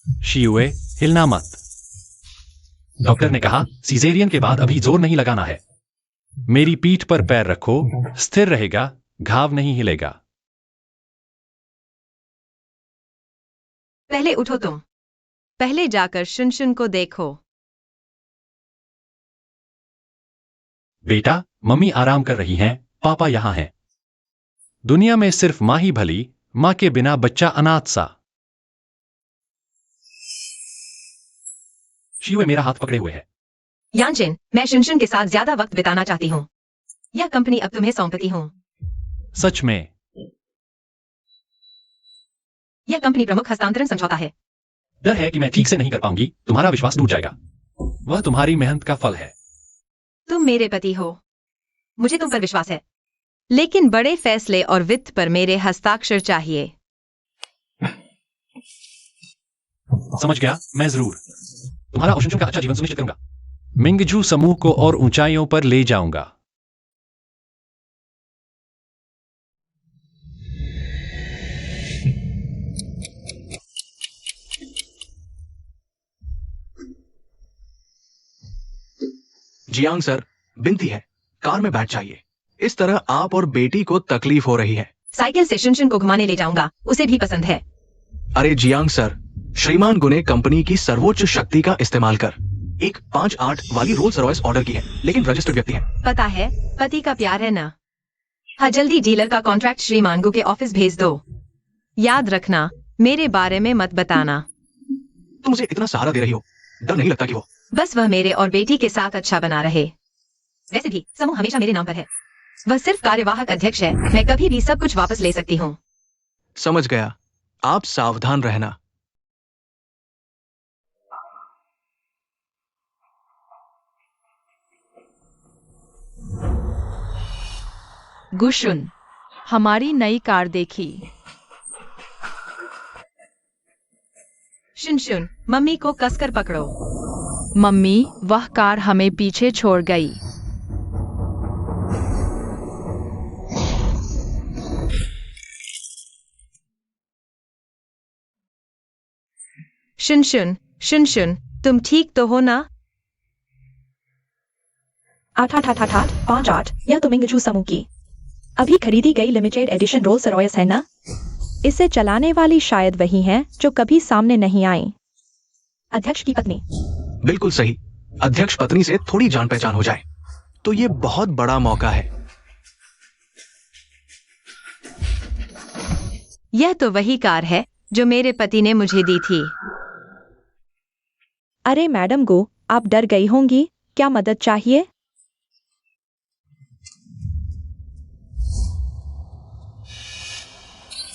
शियुए, हिलना मत। डॉक्टर ने कहा सीजेरियन के बाद अभी जोर नहीं लगाना है। मेरी पीठ पर पैर रखो, स्थिर रहेगा, घाव नहीं हिलेगा। पहले उठो तुम। पहले जाकर शुनशुन को देखो। बेटा, मम्मी आराम कर रही हैं, पापा यहाँ हैं। दुनिया में सिर्फ माँ ही भली, माँ के बिना बच्चा अनाथ सा। शियुए मेरा हाथ पकड़े हुए है। यांजिन, मैं शुनशुन के साथ ज्यादा वक्त बिताना चाहती हूँ। यह कंपनी अब तुम्हें सौंपती हूँ। सच में? यह कंपनी प्रमुख हस्तांतरण समझौता है। डर है कि मैं ठीक से नहीं कर पाऊंगी, तुम्हारा विश्वास टूट जाएगा। वह तुम्हारी मेहनत का फल है। तुम मेरे पति हो, मुझे तुम पर विश्वास है। लेकिन बड़े फैसले और वित्त पर मेरे हस्ताक्षर चाहिए। समझ गया, मैं जरूर तुम्हारा और शुनशुन का अच्छा जीवन सुनिश्चित करूंगा। मिंगजू समूह को और ऊंचाइयों पर ले जाऊंगा। जियांग सर, बिनती है, कार में बैठ जाइए। इस तरह आप और बेटी को तकलीफ हो रही है। साइकिल से शुनशुन को घुमाने ले जाऊंगा, उसे भी पसंद है। अरे जियांग सर, श्रीमान गुने कंपनी की सर्वोच्च शक्ति का इस्तेमाल कर एक 5-8 वाली रोल्स रॉयस ऑर्डर की है, लेकिन रजिस्टर्ड व्यक्ति है। पता है, पति का प्यार है ना। हाँ, जल्दी डीलर का कॉन्ट्रैक्ट श्रीमान गु के ऑफिस भेज दो। याद रखना, मेरे बारे में मत बताना। तुम उसे इतना सहारा दे रही हो, डर नहीं लगता कि वो बस वह मेरे और बेटी के साथ अच्छा बना रहे। वैसे भी समूह हमेशा मेरे नाम पर है। वह सिर्फ कार्यवाहक अध्यक्ष है, मैं कभी भी सब कुछ वापस ले सकती हूँ। समझ गया, आप सावधान रहना। गुशुन, हमारी नई कार देखी? शुनशुन, मम्मी को कसकर पकड़ो। मम्मी, वह कार हमें पीछे छोड़ गई। शुनशुन, शुनशुन, तुम ठीक तो हो ना? 888858 यह तो मिंगजू समूह की अभी खरीदी गई लिमिटेड एडिशन रोल्स रॉयस है ना? इसे चलाने वाली शायद वही हैं जो कभी सामने नहीं आई। अध्यक्ष की पत्नी। बिल्कुल सही। अध्यक्ष पत्नी से थोड़ी जान पहचान हो जाए तो ये बहुत बड़ा मौका है। यह तो वही कार है जो मेरे पति ने मुझे दी थी। अरे मैडम गो, आप डर गई होंगी, क्या मदद चाहिए?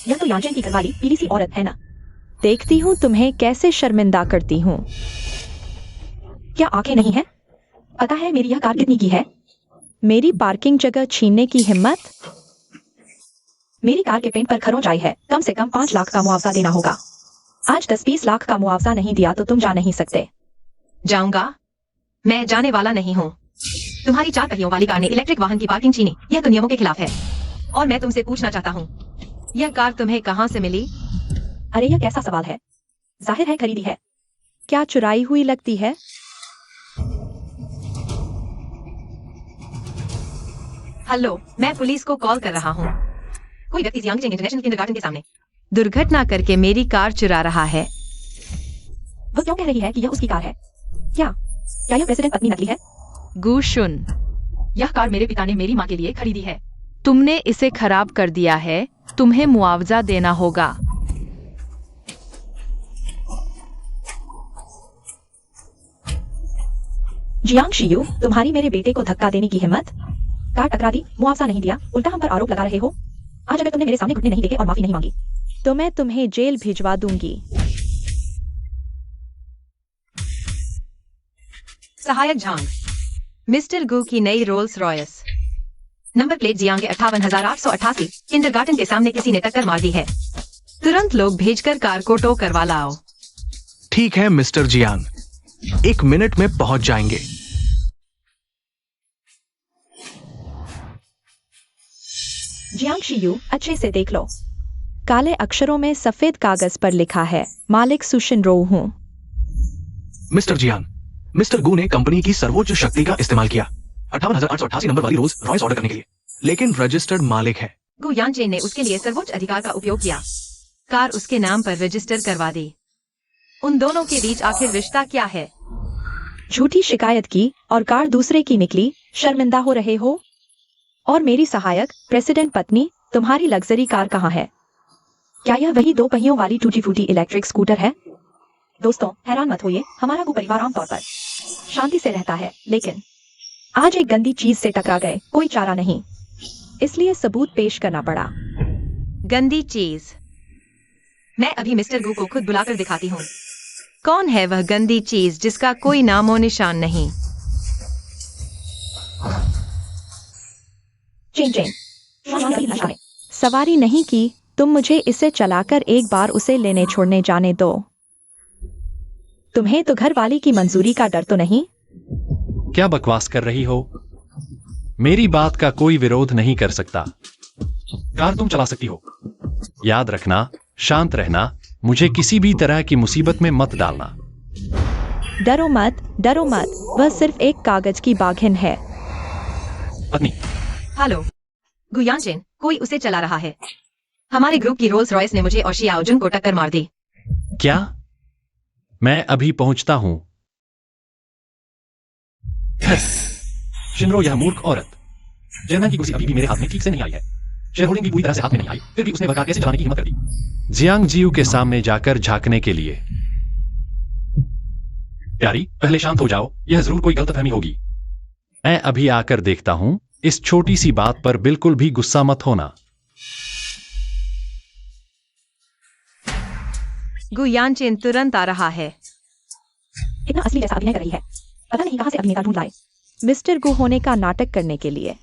यह तो यांचन की घरवाली पीली सी औरत है ना? देखती हूँ तुम्हें कैसे शर्मिंदा करती हूँ। क्या आंखें नहीं है? पता है मेरी यह कार कितनी की है? मेरी पार्किंग जगह छीनने की हिम्मत? मेरी कार के पेंट पर खरोंच आई है, कम से कम 5 लाख का मुआवजा देना होगा। आज 10-20 लाख का मुआवजा नहीं दिया तो तुम जा नहीं सकते। जाऊंगा? मैं जाने वाला नहीं हूँ। तुम्हारी 4 पहियों वाली कार ने इलेक्ट्रिक वाहन की पार्किंग छीनी, यह तो नियमों के खिलाफ है। और मैं तुमसे पूछना चाहता हूँ, यह कार तुम्हें कहाँ से मिली? अरे यह कैसा सवाल है? जाहिर है खरीदी है। क्या चुराई हुई लगती है? हेलो, मैं पुलिस को कॉल कर रहा हूँ। कोई व्यक्ति जियांगजेंग इंटरनेशनल किंडरगार्टन के सामने दुर्घटना करके मेरी कार चुरा रहा है। वो क्यों कह रही है कि यह उसकी कार है? क्या यह प्रेसिडेंट पत्नी नकली है? गुशुन, यह कार मेरे पिता ने मेरी माँ के लिए खरीदी है। तुमने इसे खराब कर दिया है, तुम्हें मुआवजा देना होगा। जियांग शियू, तुम्हारी मेरे बेटे को धक्का देने की हिम्मत? कार टकरा दी, मुआवजा नहीं दिया, उल्टा हम पर आरोप लगा रहे हो। आज अगर तुमने मेरे सामने घुटने नहीं टेके और माफी नहीं मांगी तो मैं तुम्हें जेल भिजवा दूंगी। सहायक झांग, मिस्टर गू की नई Rolls Royce, number plate Jiang 58,888, kindergarten के सामने किसी ने टक्कर मार दी है। तुरंत लोग भेजकर कार को टो करवा लाओ। ठीक है मिस्टर जियांग, 1 मिनट में पहुंच जाएंगे। जियांग शियू, अच्छे से देख लो। काले अक्षरों में सफेद कागज पर लिखा है, मालिक सुशिनरो हूँ। मिस्टर जियांग, मिस्टर गू ने कंपनी की सर्वोच्च शक्ति का इस्तेमाल किया 58,888 नंबर वाली रोल्स रॉयस ऑर्डर करने के लिए, लेकिन रजिस्टर्ड मालिक है। गु यानचेन ने उसके लिए सर्वोच्च अधिकार का उपयोग किया, कार उसके नाम पर रजिस्टर करवा दी। उन दोनों के बीच आखिर रिश्ता क्या है? झूठी शिकायत की और कार दूसरे की निकली, शर्मिंदा हो रहे हो? और मेरी सहायक प्रेसिडेंट पत्नी, तुम्हारी लग्जरी कार कहाँ है? क्या यह वही 2 पहियों वाली टूटी फूटी इलेक्ट्रिक स्कूटर है? दोस्तों, हैरान मत होइए, हमारा गु परिवार आमतौर पर शांति से रहता है, लेकिन आज एक गंदी चीज से टकरा गए, कोई चारा नहीं, इसलिए सबूत पेश करना पड़ा। गंदी चीज? मैं अभी मिस्टर गु को खुद बुलाकर दिखाती हूँ। कौन है वह गंदी चीज जिसका कोई नामो निशान नहीं? चेन चेन, सवारी नहीं की, तुम मुझे इसे चलाकर एक बार उसे लेने छोड़ने जाने दो। तुम्हें तो घर वाली की मंजूरी का डर तो नहीं? क्या बकवास कर रही हो? मेरी बात का कोई विरोध नहीं कर सकता। कार तुम चला सकती हो। याद रखना, शांत रहना, मुझे किसी भी तरह की मुसीबत में मत डालना। डरो मत, डरो मत, वह सिर्फ एक कागज की बाघिन है। पत्नी, हेलो गु यानचेन, कोई उसे चला रहा है। हमारे ग्रुप की रोल्स रॉयस ने मुझे और शियाओजुन को टक्कर मार दी। क्या? मैं अभी पहुंचता हूं। शिनरो, यह मूर्ख औरत। चेयरमैन की कुर्सी अभी भी मेरे हाथ में ठीक से नहीं आई है। शेयर होल्डिंग भी पूरी तरह से हाथ में नहीं आई, फिर भी उसने वह कार कैसे चलाने की हिम्मत कर दी? जियांग जियू के सामने जाकर झांकने के लिए। प्यारी, पहले शांत हो जाओ, यह जरूर कोई गलतफहमी होगी। मैं अभी आकर देखता हूं। इस छोटी सी बात पर बिल्कुल भी गुस्सा मत होना। गु यानचेन तुरंत आ रहा है। इतना असली जैसा अभिनय कर रही है, पता नहीं कहां से अभिनेता ढूंढ लाए। मिस्टर गु होने का नाटक करने के लिए।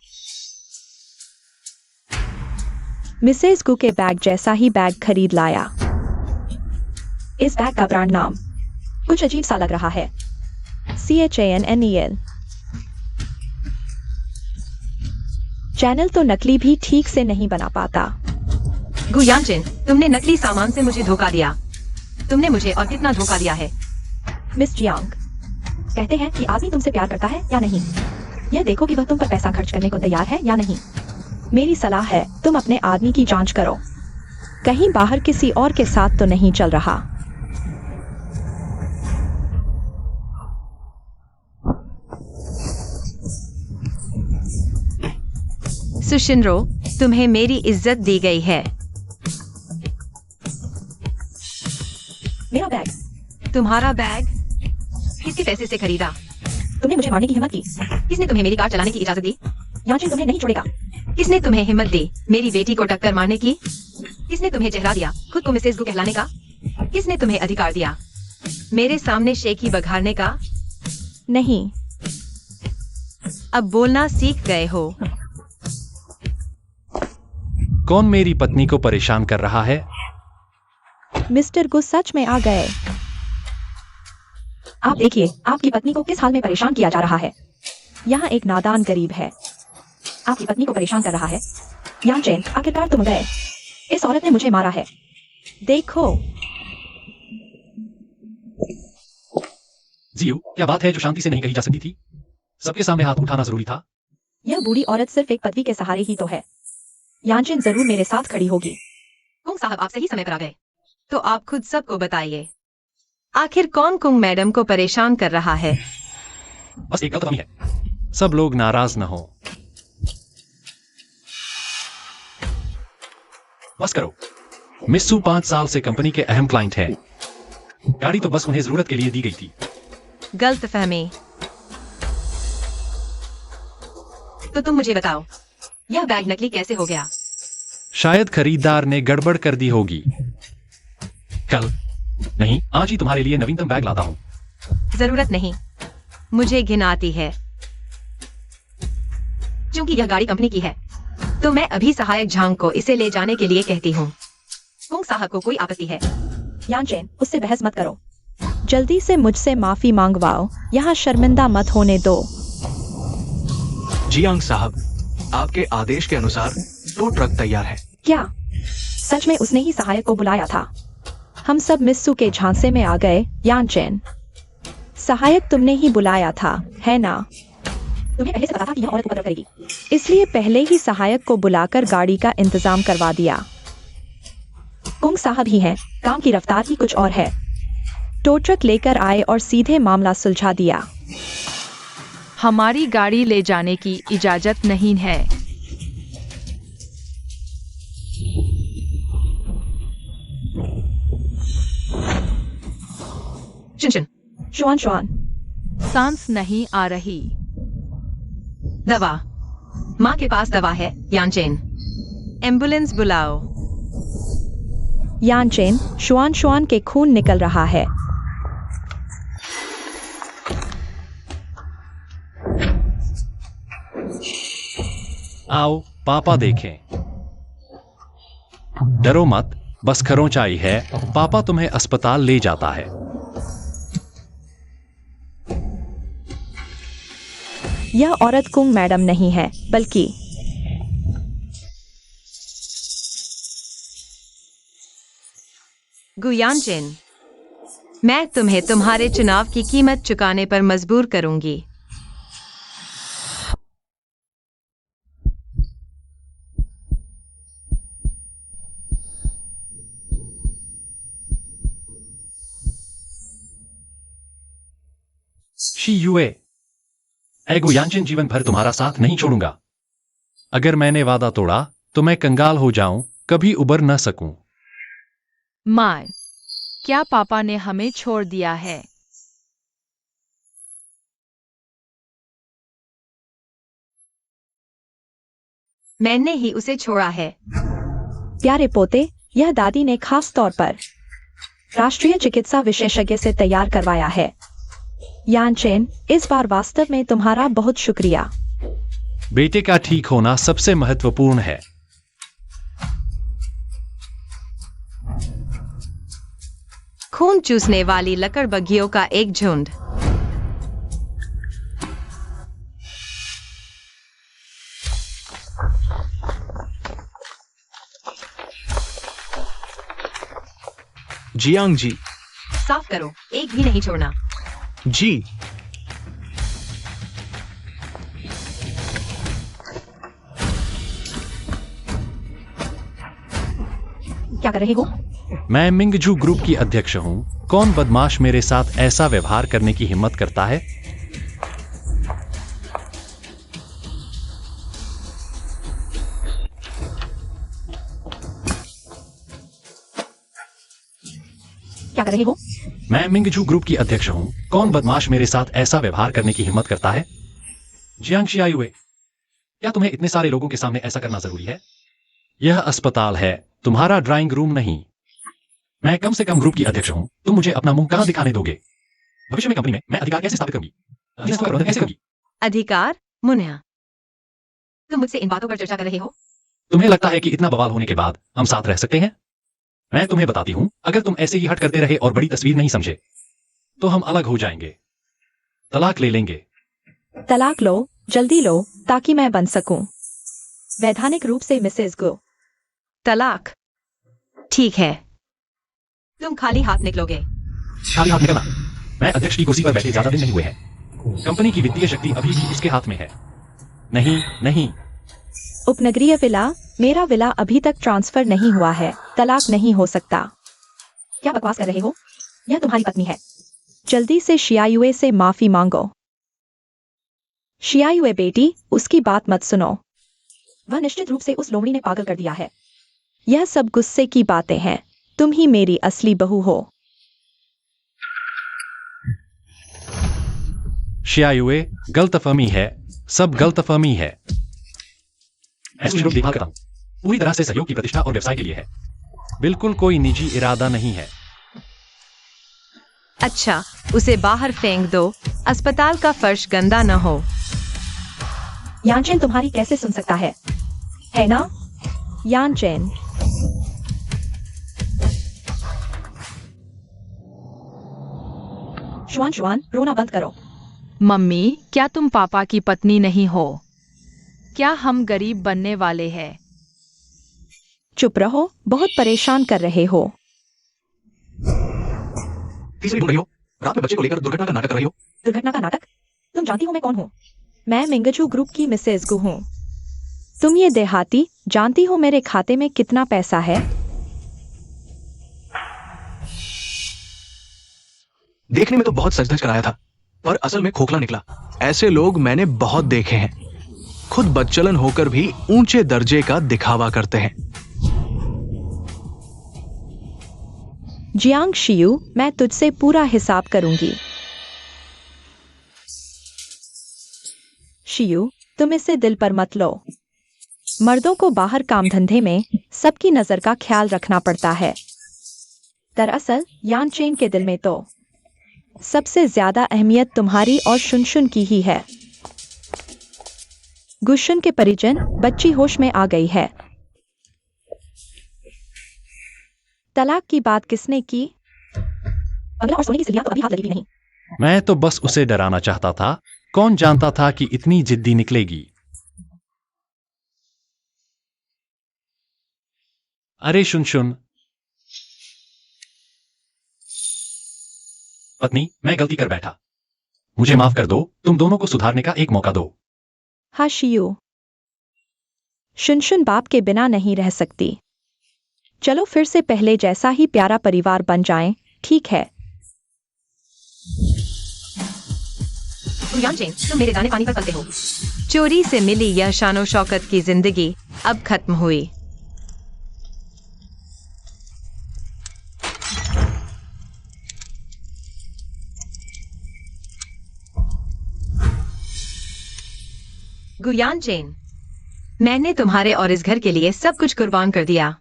मिसेस गु के बैग जैसा ही बैग खरीद लाया। इस बैग का ब्रांड नाम कुछ अजीब सा लग रहा है, CHANNEL। चैनल तो नकली भी ठीक से नहीं बना पाता। गु यानचेन, तुमने नकली सामान से मुझे धोखा दिया। तुमने मुझे और कितना धोखा दिया है? मिस जियांग, कहते हैं कि आदमी तुमसे प्यार करता है या नहीं, यह देखो कि वह तुम पर पैसा खर्च करने को तैयार है या नहीं। मेरी सलाह है, तुम अपने आदमी की जांच करो, कहीं बाहर किसी और के साथ तो नहीं चल रहा। सुशिनरो, तुम्हें मेरी इज्जत दी गई है। मेरा बैग। तुम्हारा बैग? किसके पैसे से खरीदा? तुमने मुझे मारने की हिम्मत की। किसने तुम्हें मेरी कार चलाने की इजाजत दी? यानचेन तुम्हें नहीं छोड़ेगा। किसने तुम्हें हिम्मत दी मेरी बेटी को टक्कर मारने की? किसने तुम्हें चेहरा दिया खुद को मिसेस गु कहलाने का? किसने तुम्हें अधिकार दिया मेरे सामने शेखी बघाड़ने का? नहीं। अब बोलना सीख गए हो। कौन मेरी पत्नी को परेशान कर रहा है? मिस्टर गु सच में आ गए। आप देखिए, आपकी पत्नी को किस हाल में परेशान किया जा रहा है। यहाँ एक नादान गरीब है, आपकी पत्नी को परेशान कर रहा है। यानचेन, आखिरकार तुम गए। इस औरत ने मुझे मारा है, देखो। जियो, क्या बात है जो शांति से नहीं कही जा सकती थी? सबके सामने हाथ उठाना जरूरी था। यह बूढ़ी औरत सिर्फ एक पदवी के सहारे ही तो है। यानचेन जरूर मेरे साथ खड़ी होगी। कुंग साहब, आप सही समय पर आ गए, तो आप खुद सबको बताइए, आखिर कौन कुंग मैडम को परेशान कर रहा है? बस एक गलतफहमी है, सब लोग नाराज न हो। बस करो। मिस्सू 5 साल से कंपनी के अहम क्लाइंट है। गाड़ी तो बस उन्हें जरूरत के लिए दी गई थी। गलतफहमी। तो तुम मुझे बताओ, यह बैग नकली कैसे हो गया? शायद खरीदार ने गड़बड़ कर दी होगी। कल नहीं, आज ही तुम्हारे लिए नवीनतम बैग लाता हूं। जरूरत नहीं, मुझे घिन आती है। क्योंकि यह गाड़ी कंपनी की है, तो मैं अभी सहायक झांग को इसे ले जाने के लिए कहती हूँ। कुंग साहब को कोई आपत्ति है? यानचेन, उससे बहस मत करो। जल्दी से मुझसे माफी मांगवाओ, यहाँ शर्मिंदा मत होने दो। जियांग साहब, आपके आदेश के अनुसार 2 ट्रक तैयार है। क्या सच में उसने ही सहायक को बुलाया था। हम सब मिस्सू के झांसे में आ गए। यानचेन, सहायक तुमने ही बुलाया था, है ना? तुम्हें पहले से पता था कि यह औरत उपद्रव करेगी। इसलिए पहले ही सहायक को बुलाकर गाड़ी का इंतजाम करवा दिया। कुंग साहब ही हैं, काम की रफ्तार ही कुछ और है। टो ट्रक लेकर आए और सीधे मामला सुलझा दिया। हमारी गाड़ी ले जाने की इजाजत नहीं है। चिन शुआन शुआन, सांस नहीं आ रही। दवा। माँ के पास दवा है, यानचेन। एम्बुलेंस बुलाओ। यानचेन, शुआन शुआन के खून निकल रहा है। आओ पापा देखें। डरो मत, बस खरोंचाई है। पापा तुम्हें अस्पताल ले जाता है। यह औरत कुंग मैडम नहीं है, बल्कि गुयानचेन, मैं तुम्हें तुम्हारे चुनाव की कीमत चुकाने पर मजबूर करूंगी। शी युए, गुयानचेन, जीवन भर तुम्हारा साथ नहीं छोड़ूंगा। अगर मैंने वादा तोड़ा तो मैं कंगाल हो जाऊं, कभी उबर न सकूं। माँ, क्या पापा ने हमें छोड़ दिया है? मैंने ही उसे छोड़ा है। प्यारे पोते, यह दादी ने खास तौर पर राष्ट्रीय चिकित्सा विशेषज्ञ से तैयार करवाया है। यानचेन, इस बार वास्तव में तुम्हारा बहुत शुक्रिया। बेटे का ठीक होना सबसे महत्वपूर्ण है। खून चूसने वाली लकड़बग्घियों का एक झुंड। जियांग जी। साफ करो, एक भी नहीं छोड़ना। जी। क्या कर रहे हो? मैं मिंगजू ग्रुप की अध्यक्ष हूं। कौन बदमाश मेरे साथ ऐसा व्यवहार करने की हिम्मत करता है? क्या कर रहे हो? मैं मिंगजू ग्रुप की अध्यक्ष हूं। कौन बदमाश मेरे साथ ऐसा व्यवहार करने की हिम्मत करता है? जियांग शियायुए, क्या तुम्हें इतने सारे लोगों के सामने ऐसा करना जरूरी है? यह अस्पताल है, तुम्हारा ड्राइंग रूम नहीं। मैं कम से कम ग्रुप की अध्यक्ष हूं। तुम मुझे अपना मुंह कहां दिखाने दोगे? भविष्य में कंपनी में मैं अधिकार कैसे स्थापित करूंगी? बिजनेस को प्रबंधन कैसे करूंगी? अधिकार? मुन्या, तुम मुझसे इन बातों पर चर्चा कर रहे हो? तुम्हें लगता है कि इतना बवाल होने के बाद हम साथ रह सकते हैं? मैं तुम्हें बताती हूं, अगर तुम ऐसे ही हट करते रहे और बड़ी तस्वीर नहीं समझे तो हम अलग हो जाएंगे। तलाक ले लेंगे। तलाक लो, जल्दी लो, ताकि मैं बन सकूं वैधानिक रूप से मिसेस गो। तलाक? ठीक है, तुम खाली हाथ निकलोगे। खाली हाथ निकलना? मैं अध्यक्ष की कुर्सी पर बैठे ज्यादा दिन नहीं हुए हैं। कंपनी की वित्तीय शक्ति अभी भी उसके हाथ में है। नहीं नहीं। उपनगरीय विला, मेरा विला अभी तक ट्रांसफर नहीं हुआ है। तलाक नहीं हो सकता। क्या बकवास कर रहे हो? यह तुम्हारी पत्नी है। जल्दी से शियायुए से माफी मांगो। शियायुए बेटी, उसकी बात मत सुनो। वह निश्चित रूप से उस लोमड़ी ने पागल कर दिया है। यह सब गुस्से की बातें हैं। तुम ही मेरी असली बहू हो। शियायुए, गलतफहमी है, सब गलतफहमी है। मैं सुशील देखभाल करता हूं, पूरी तरह से सहयोग की प्रतिष्ठा और व्यवसाय के लिए है। बिल्कुल कोई निजी इरादा नहीं है। अच्छा, उसे बाहर फेंक दो। अस्पताल का फर्श गंदा न हो। यानचेन तुम्हारी कैसे सुन सकता है ना? यानचेन, शुआन शुआन, रोना बंद करो। मम्मी, क्या तुम पापा की पत्नी नहीं हो? क्या हम गरीब बनने वाले हैं? चुप रहो, बहुत परेशान कर रहे हो। तीसरी ढूंढ रही हो, रात में बच्चे को लेकर दुर्घटना का नाटक कर रही हो। दुर्घटना का नाटक? तुम जानती हो मैं कौन हूँ? मैं मिंगजू ग्रुप की मिसेज गु हूँ। तुम ये देहाती जानती हो मेरे खाते में कितना पैसा है? देखने में तो बहुत सज धज कर आया था, पर असल में खोखला निकला। ऐसे लोग मैंने बहुत देखे हैं, खुद बदचलन होकर भी ऊंचे दर्जे का दिखावा करते हैं। जियांग शियू, मैं तुझसे पूरा हिसाब करूंगी। शियू, तुम इसे दिल पर मत लो। मर्दों को बाहर काम धंधे में सबकी नजर का ख्याल रखना पड़ता है। दरअसल यान चेन के दिल में तो सबसे ज्यादा अहमियत तुम्हारी और शुनशुन की ही है। गुशन के परिजन बच्ची होश में आ गई है। तलाक की बात किसने की? अगला और सोने की सिलियां तो अभी हाथ लगी भी नहीं। मैं तो बस उसे डराना चाहता था, कौन जानता था कि इतनी जिद्दी निकलेगी। अरे शुनशुन पत्नी, मैं गलती कर बैठा, मुझे माफ कर दो। तुम दोनों को सुधारने का एक मौका दो। हाँ शियू, शुनशुन बाप के बिना नहीं रह सकती। चलो फिर से पहले जैसा ही प्यारा परिवार बन जाएं, ठीक है? यान चेन, तुम मेरे दाने पानी पर पलते हो। चोरी से मिली यह शानो शौकत की जिंदगी अब खत्म हुई। गुयान चेन, मैंने तुम्हारे और इस घर के लिए सब कुछ कुर्बान कर दिया,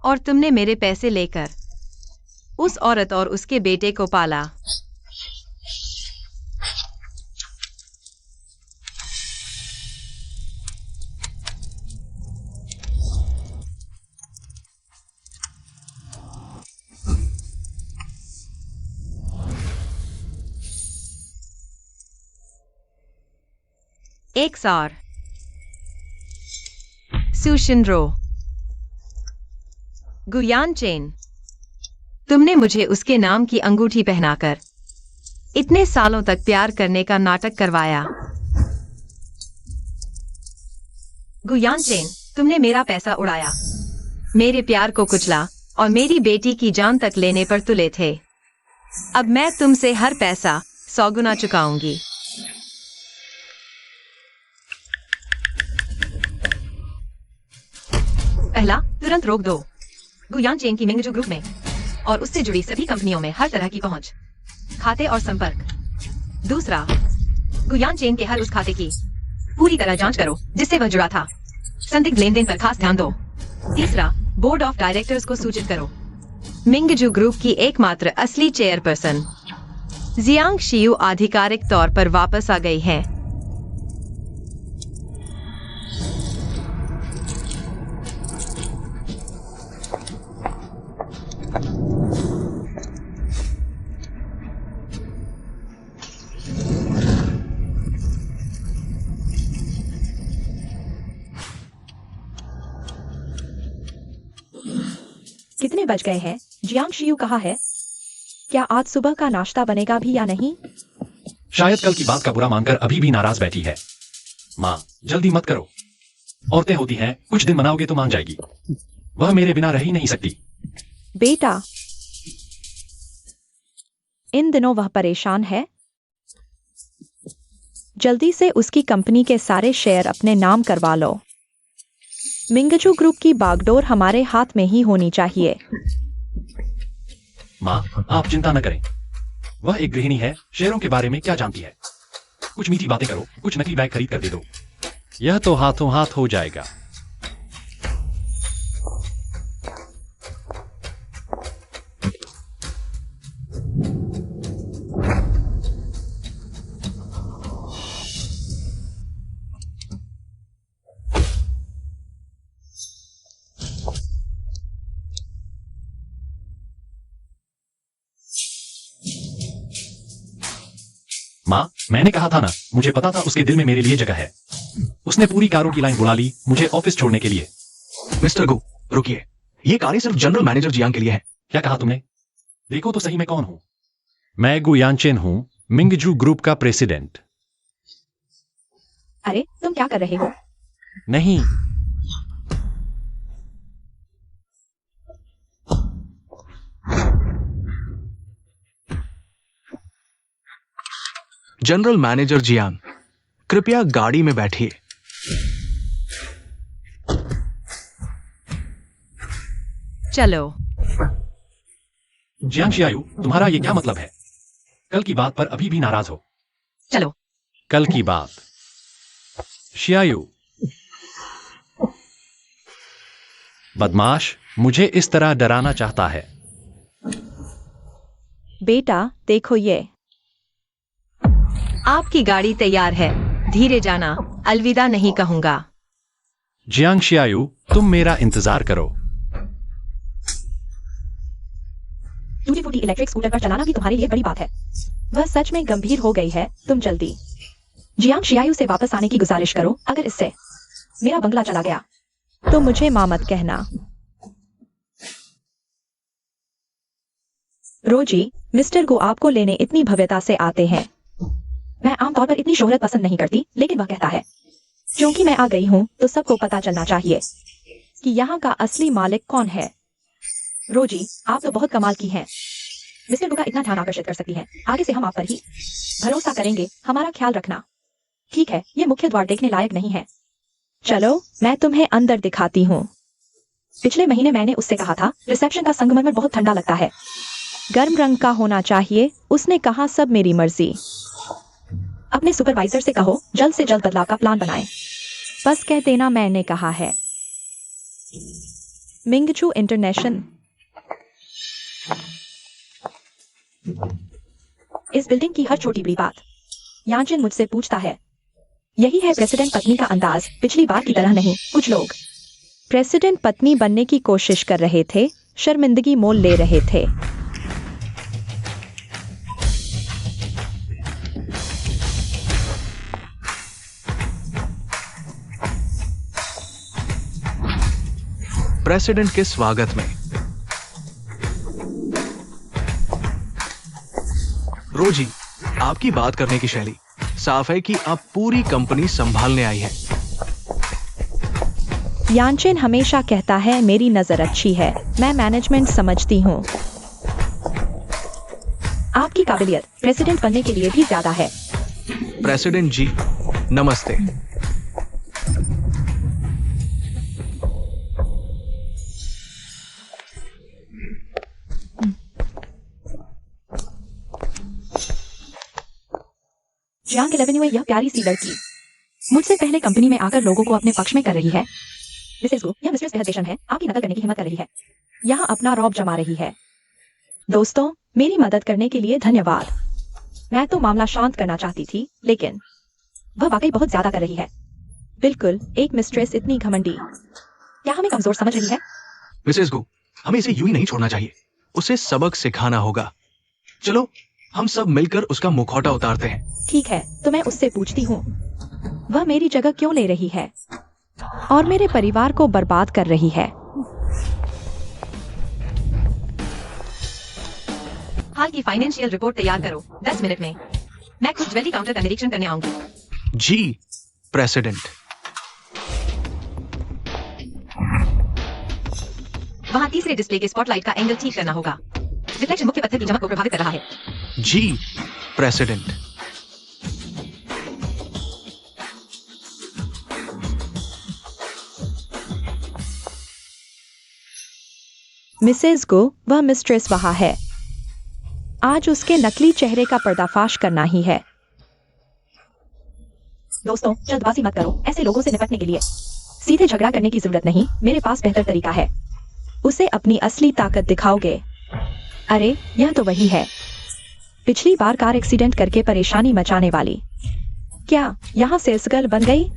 और तुमने मेरे पैसे लेकर उस औरत और उसके बेटे को पाला। एक सार सुशिनरो, गुयान चेन, तुमने मुझे उसके नाम की अंगूठी पहनाकर इतने सालों तक प्यार करने का नाटक करवाया। गुयान चेन, तुमने मेरा पैसा उड़ाया, मेरे प्यार को कुचला और मेरी बेटी की जान तक लेने पर तुले थे। अब मैं तुमसे हर पैसा 100 गुना चुकाऊंगी। पहला, तुरंत रोक दो गुयान चेन की मिंगजू ग्रुप में और उससे जुड़ी सभी कंपनियों में हर तरह की पहुंच, खाते और संपर्क। दूसरा, गुयान चेन के हर उस खाते की पूरी तरह जांच करो जिससे वह जुड़ा था। संदिग्ध लेन देन पर खास ध्यान दो। तीसरा, बोर्ड ऑफ डायरेक्टर्स को सूचित करो। मिंगजू ग्रुप की एकमात्र असली चेयरपर्सन जियांग शियू आधिकारिक तौर पर वापस आ गई हैं। कितने बज गए हैं? जियांग शियू कहाँ है? क्या आज सुबह का नाश्ता बनेगा भी या नहीं? शायद कल की बात का बुरा मानकर अभी भी नाराज बैठी है। माँ, जल्दी मत करो, औरतें होती हैं, कुछ दिन मनाओगे तो मान जाएगी। वह मेरे बिना रह ही नहीं सकती। बेटा, इन दिनों वह परेशान है। जल्दी से उसकी कंपनी के सारे शेयर अपने नाम करवा लो। मिंगजू ग्रुप की बागडोर हमारे हाथ में ही होनी चाहिए। माँ, आप चिंता न करें, वह एक गृहिणी है, शेयरों के बारे में क्या जानती है। कुछ मीठी बातें करो, कुछ नकली बैग खरीद कर दे दो, यह तो हाथों हाथ हो जाएगा। माँ, मैंने कहा था ना, मुझे पता था उसके दिल में मेरे लिए जगह है। उसने पूरी कारों की लाइन बुला ली मुझे ऑफिस छोड़ने के लिए। मिस्टर गो, रुकिए, ये कार सिर्फ जनरल मैनेजर जियांग के लिए है। क्या कहा तुमने? देखो तो सही मैं कौन हूं। मैं गु यानचेन हूं, मिंगजू ग्रुप का प्रेसिडेंट। अरे तुम क्या कर रहे हो? नहीं, जनरल मैनेजर जियांग, कृपया गाड़ी में बैठिए। चलो। जियांग शियायू, तुम्हारा ये क्या मतलब है? कल की बात पर अभी भी नाराज हो? चलो। कल की बात। शियायू, बदमाश मुझे इस तरह डराना चाहता है। बेटा देखो ये। आपकी गाड़ी तैयार है, धीरे जाना, अलविदा नहीं कहूंगा। जियांग शियायू, तुम मेरा इंतजार करो। टूटी फूटी इलेक्ट्रिक स्कूटर पर चलाना भी तुम्हारे लिए बड़ी बात है। वह सच में गंभीर हो गई है। तुम जल्दी जियांग शियायू से वापस आने की गुजारिश करो। अगर इससे मेरा बंगला चला गया तो मुझे मां मत कहना। रोजी, मिस्टर गो आपको लेने इतनी भव्यता से आते हैं। मैं आमतौर पर इतनी शोहरत पसंद नहीं करती, लेकिन वह कहता है क्योंकि मैं आ गई हूं तो सबको पता चलना चाहिए कि यहाँ का असली मालिक कौन है। रोजी, आप तो बहुत कमाल की हैं। मिस्टर गो का इतना ध्यान आकर्षित कर सकती हैं। आगे से हम आप पर ही भरोसा करेंगे। हमारा ख्याल रखना। ठीक है, ये मुख्य द्वार देखने लायक नहीं है। चलो मैं तुम्हें अंदर दिखाती हूँ। पिछले महीने मैंने उससे कहा था रिसेप्शन का संगमरमर बहुत ठंडा लगता है, गर्म रंग का होना चाहिए। उसने कहा सब मेरी मर्जी। अपने सुपरवाइजर से कहो जल्द से जल्द बदलाव का प्लान बनाएं। बस कह देना मैंने कहा है। मिंगजू इंटरनेशनल। इस बिल्डिंग की हर छोटी बड़ी बात यानचेन मुझसे पूछता है। यही है प्रेसिडेंट पत्नी का अंदाज, पिछली बार की तरह नहीं। कुछ लोग प्रेसिडेंट पत्नी बनने की कोशिश कर रहे थे, शर्मिंदगी मोल ले रहे थे। प्रेसिडेंट के स्वागत में। रोजी, आपकी बात करने की शैली साफ है कि आप पूरी कंपनी संभालने आई हैं। यानचेन हमेशा कहता है मेरी नजर अच्छी है, मैं मैनेजमेंट समझती हूँ। आपकी काबिलियत प्रेसिडेंट बनने के लिए भी ज्यादा है। प्रेसिडेंट जी, नमस्ते। जियांग एवेन्यू में यह प्यारी सी लड़की मुझसे पहले कंपनी में आकर लोगों को अपने पक्ष में कर रही है। मिसेस गो, यह मिस्ट्रेस बेहद बेशर्म है, आपकी नकल करने की हिम्मत कर रही है, यहाँ अपना रौब जमा रही है। दोस्तों, मेरी मदद करने के लिए धन्यवाद। मैं तो मामला शांत करना चाहती थी, लेकिन वह वाकई बहुत ज्यादा कर रही है। बिल्कुल, एक मिस्ट्रेस इतनी घमंडी क्या हमें कमजोर समझ रही है? मिसेस गो, हमें इसे यूं ही नहीं छोड़ना चाहिए, उसे सबक सिखाना होगा। चलो हम सब मिलकर उसका मुखौटा उतारते हैं। ठीक है, तो मैं उससे पूछती हूँ वह मेरी जगह क्यों ले रही है और मेरे परिवार को बर्बाद कर रही है। हाल की फाइनेंशियल रिपोर्ट तैयार करो 10 मिनट में। मैं खुद ज्वेलरी काउंटर का निरीक्षण करने आऊंगी। जी प्रेसिडेंट। वहाँ तीसरे डिस्प्ले के स्पॉटलाइट का एंगल ठीक करना होगा। रिफ्लेक्शन मुख्य पत्थर की चमक को प्रभावित कर रहा है। जी प्रेसिडेंट। मिसेस गो, वह मिस्ट्रेस वहाँ है। आज उसके नकली चेहरे का पर्दाफाश करना ही है। दोस्तों, जल्दबाजी मत करो। ऐसे लोगों से निपटने के लिए सीधे झगड़ा करने की जरूरत नहीं, मेरे पास बेहतर तरीका है। उसे अपनी असली ताकत दिखाओगे। अरे, यह तो वही है, पिछली बार कार एक्सीडेंट करके परेशानी मचाने वाली। क्या यहाँ सेल्स गर्ल बन गई?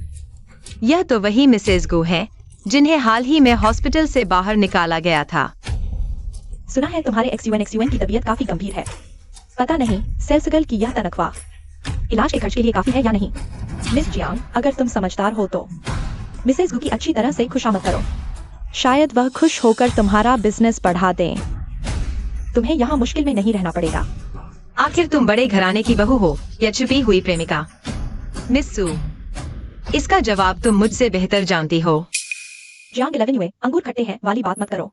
यह तो वही मिसेस गो है जिन्हें हाल ही में हॉस्पिटल से बाहर निकाला गया था। सुना है तुम्हारे एक्स-UN की तबीयत काफी गंभीर है। पता नहीं सेल्स गर्ल की यह तनख्वाह इलाज के खर्च के लिए काफी है या नहीं। मिस जियांग, अगर तुम समझदार हो तो मिसेस गो की अच्छी तरह से खुशामद करो। शायद वह खुश होकर तुम्हारा बिजनेस बढ़ा दें। तुम्हें यहाँ मुश्किल में नहीं रहना पड़ेगा। आखिर तुम बड़े घराने की बहू हो या छुपी हुई प्रेमिका? मिस सू, इसका जवाब तुम मुझसे बेहतर जानती हो। जियांग 11 हुए अंगूर खट्टे हैं वाली बात मत करो।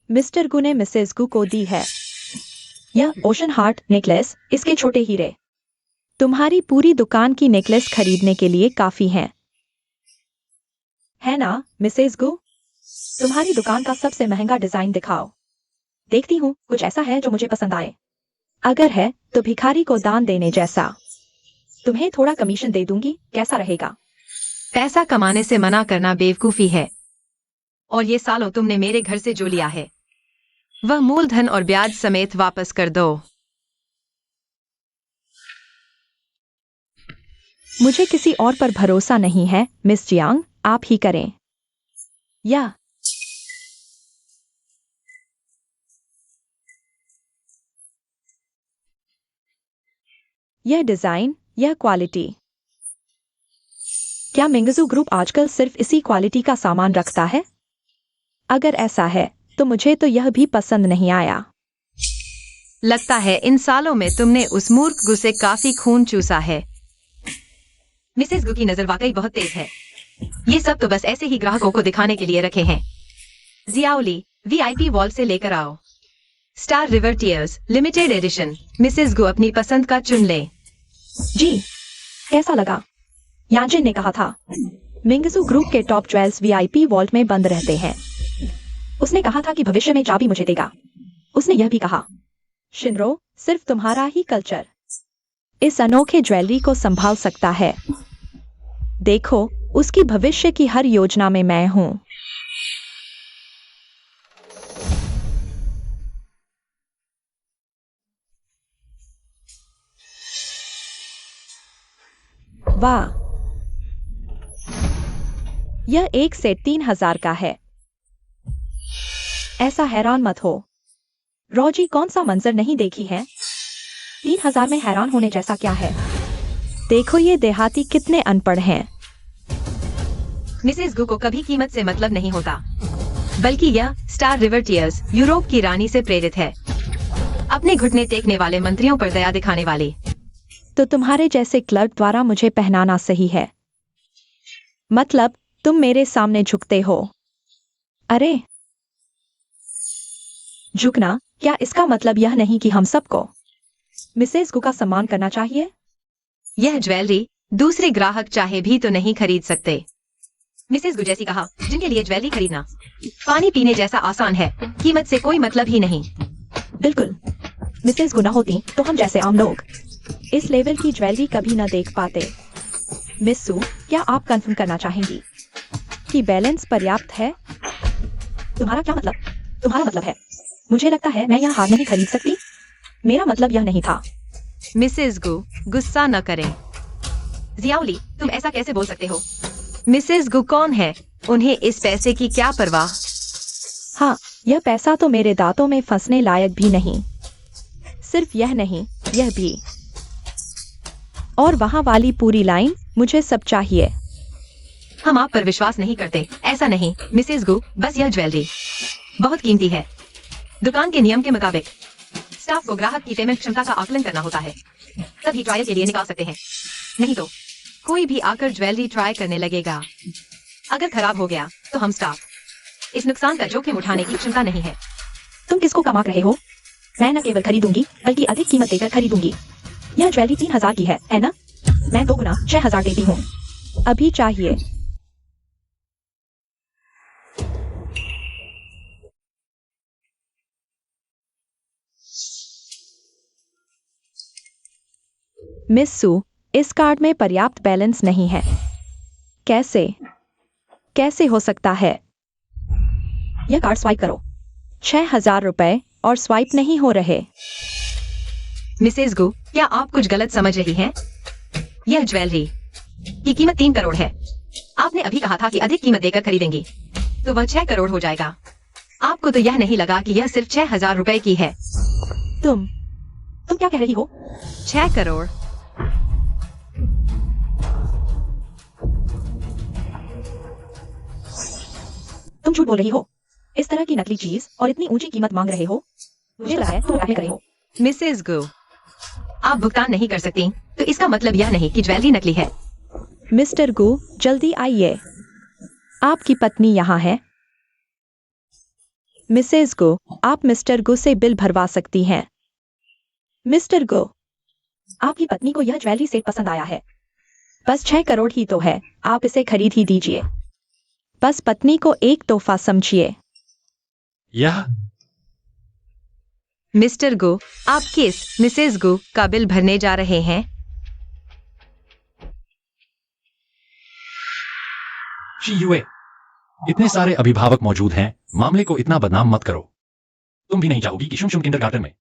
मिस्टर गु ने मिसेस गु को दी है यह ओशन हार्ट नेकलेस, इसके छोटे हीरे तुम्हारी पूरी दुकान की नेकलेस खरीदने के लिए काफी हैं, है ना मिसेस गु? तुम्हारी दुकान का सबसे महंगा डिजाइन दिखाओ। देखती हूँ कुछ ऐसा है जो मुझे पसंद आए। अगर है तो भिखारी को दान देने जैसा। तुम्हें थोड़ा कमीशन दे दूंगी, कैसा रहेगा? पैसा कमाने से मना करना बेवकूफी है, और ये सालों तुमने मेरे घर से जो लिया है वह मूलधन और ब्याज समेत वापस कर दो। मुझे किसी और पर भरोसा नहीं है मिस जियांग, आप ही करें। या यह डिजाइन, यह क्वालिटी। क्या मिंगजू ग्रुप आजकल सिर्फ इसी क्वालिटी का सामान रखता है? अगर ऐसा है तो मुझे तो यह भी पसंद नहीं आया। लगता है इन सालों में तुमने उस मूर्ख गु से काफी खून चूसा है। मिसेस गु की नजर वाकई बहुत तेज है। ये सब तो बस ऐसे ही ग्राहकों को दिखाने के लिए रखे हैं। जियाओली, वीआईपी वॉल से लेकर आओ। Star river tears limited edition. Mrs गु अपनी पसंद का चुन ले। जी, कैसा लगा? याजिन ने कहा था मिंगजू ग्रुप के टॉप ज्वेल्स वीआईपी वॉल्ट में बंद रहते हैं। उसने कहा था कि भविष्य में चाबी मुझे देगा। उसने यह भी कहा, शिनरो, सिर्फ तुम्हारा ही कल्चर इस अनोखे ज्वेलरी को संभाल सकता है। देखो, उसकी भविष्य की हर योजना में मैं हूं। वाह, यह 1 से 3,000 का है। ऐसा हैरान मत हो रोजी, कौन सा मंजर नहीं देखी है? 3,000 में हैरान होने जैसा क्या है? देखो ये देहाती कितने अनपढ़ हैं। मिसेस गु को कभी कीमत से मतलब नहीं होता, बल्कि यह स्टार रिवर टीयर्स यूरोप की रानी से प्रेरित है। अपने घुटने टेकने वाले मंत्रियों पर दया दिखाने वाले। तो तुम्हारे जैसे क्लर्क द्वारा मुझे पहनाना सही है? मतलब तुम मेरे सामने झुकते हो? अरे, झुकना, क्या इसका मतलब यह नहीं कि हम सबको मिसेस गु का सम्मान करना चाहिए? यह ज्वेलरी दूसरे ग्राहक चाहे भी तो नहीं खरीद सकते। मिसेस गु जैसी कहा, जिनके लिए ज्वेलरी खरीदना पानी पीने जैसा आसान है, कीमत से कोई मतलब ही नहीं। बिल्कुल, मिसेस गु न होती तो हम जैसे आम लोग इस लेवल की ज्वेलरी कभी न देख पाते। मिस सू, क्या आप कंफर्म करना चाहेंगी कि बैलेंस पर्याप्त है? तुम्हारा क्या मतलब? तुम्हारा मतलब है मुझे लगता है मैं यह हार नहीं खरीद सकती? मेरा मतलब यह नहीं था। मिसेस गु, गुस्सा न करें। जियाओली, तुम ऐसा कैसे बोल सकते हो? मिसेस गु कौन है? उन्हें इस पैसे की क्या परवाह? हाँ, यह पैसा तो मेरे दांतों में फंसने लायक भी नहीं। सिर्फ यह नहीं, यह भी, और वहां वाली पूरी लाइन, मुझे सब चाहिए। हम आप पर विश्वास नहीं करते। ऐसा नहीं मिसेस गु, बस यह ज्वेलरी बहुत कीमती है। दुकान के नियम के मुताबिक स्टाफ को ग्राहक की पेमेंट क्षमता का आकलन करना होता है, तभी ट्रायल के लिए निकाल सकते हैं। नहीं तो कोई भी आकर ज्वेलरी ट्राई करने लगेगा। अगर खराब हो गया तो हम स्टाफ इस नुकसान का जोखिम उठाने की क्षमता नहीं है। तुम किसको कमा रहे हो? मैं न केवल खरीदूंगी बल्कि अधिक कीमत देकर खरीदूंगी। यह ज्वेलरी 3,000 की है ना? मैं 2 गुना 6,000 देती हूँ। अभी चाहिए। मिस सू, इस कार्ड में पर्याप्त बैलेंस नहीं है। कैसे? कैसे हो सकता है? यह कार्ड स्वाइप करो। 6,000 रुपए और स्वाइप नहीं हो रहे। मिसेस गु, क्या आप कुछ गलत समझ रही हैं? यह ज्वेलरी की कीमत 3 करोड़ है। आपने अभी कहा था कि अधिक कीमत देकर खरीदेंगी, तो वह 6 करोड़ हो जाएगा। आपको तो यह नहीं लगा कि यह सिर्फ 6,000 रुपए की है? तुम क्या कह रही हो? 6 करोड़। तुम झूठ बोल रही हो। इस तरह की नकली चीज और इतनी ऊंची कीमत मांग रहे हो, मुझे लगा है तुम ब्लैकमेल कर रहे हो। मिसेस गो, आप भुगतान नहीं कर सकती तो इसका मतलब यह नहीं कि ज्वेलरी नकली है। मिस्टर गु, जल्दी आइए, आपकी पत्नी यहाँ है। मिसेस गो, आप मिस्टर गु से बिल भरवा सकती हैं। मिस्टर गो, आपकी पत्नी को यह ज्वेलरी सेट पसंद आया है। बस 6 करोड़ ही तो है, आप इसे खरीद ही दीजिए। बस पत्नी को एक तोहफा समझिए। यह मिस्टर गो, आप किस मिसेस गो का बिल भरने जा रहे हैं? शीयुए, इतने सारे अभिभावक मौजूद हैं, मामले को इतना बदनाम मत करो। तुम भी नहीं चाहोगी कि शुम शुम किंडरगार्टन में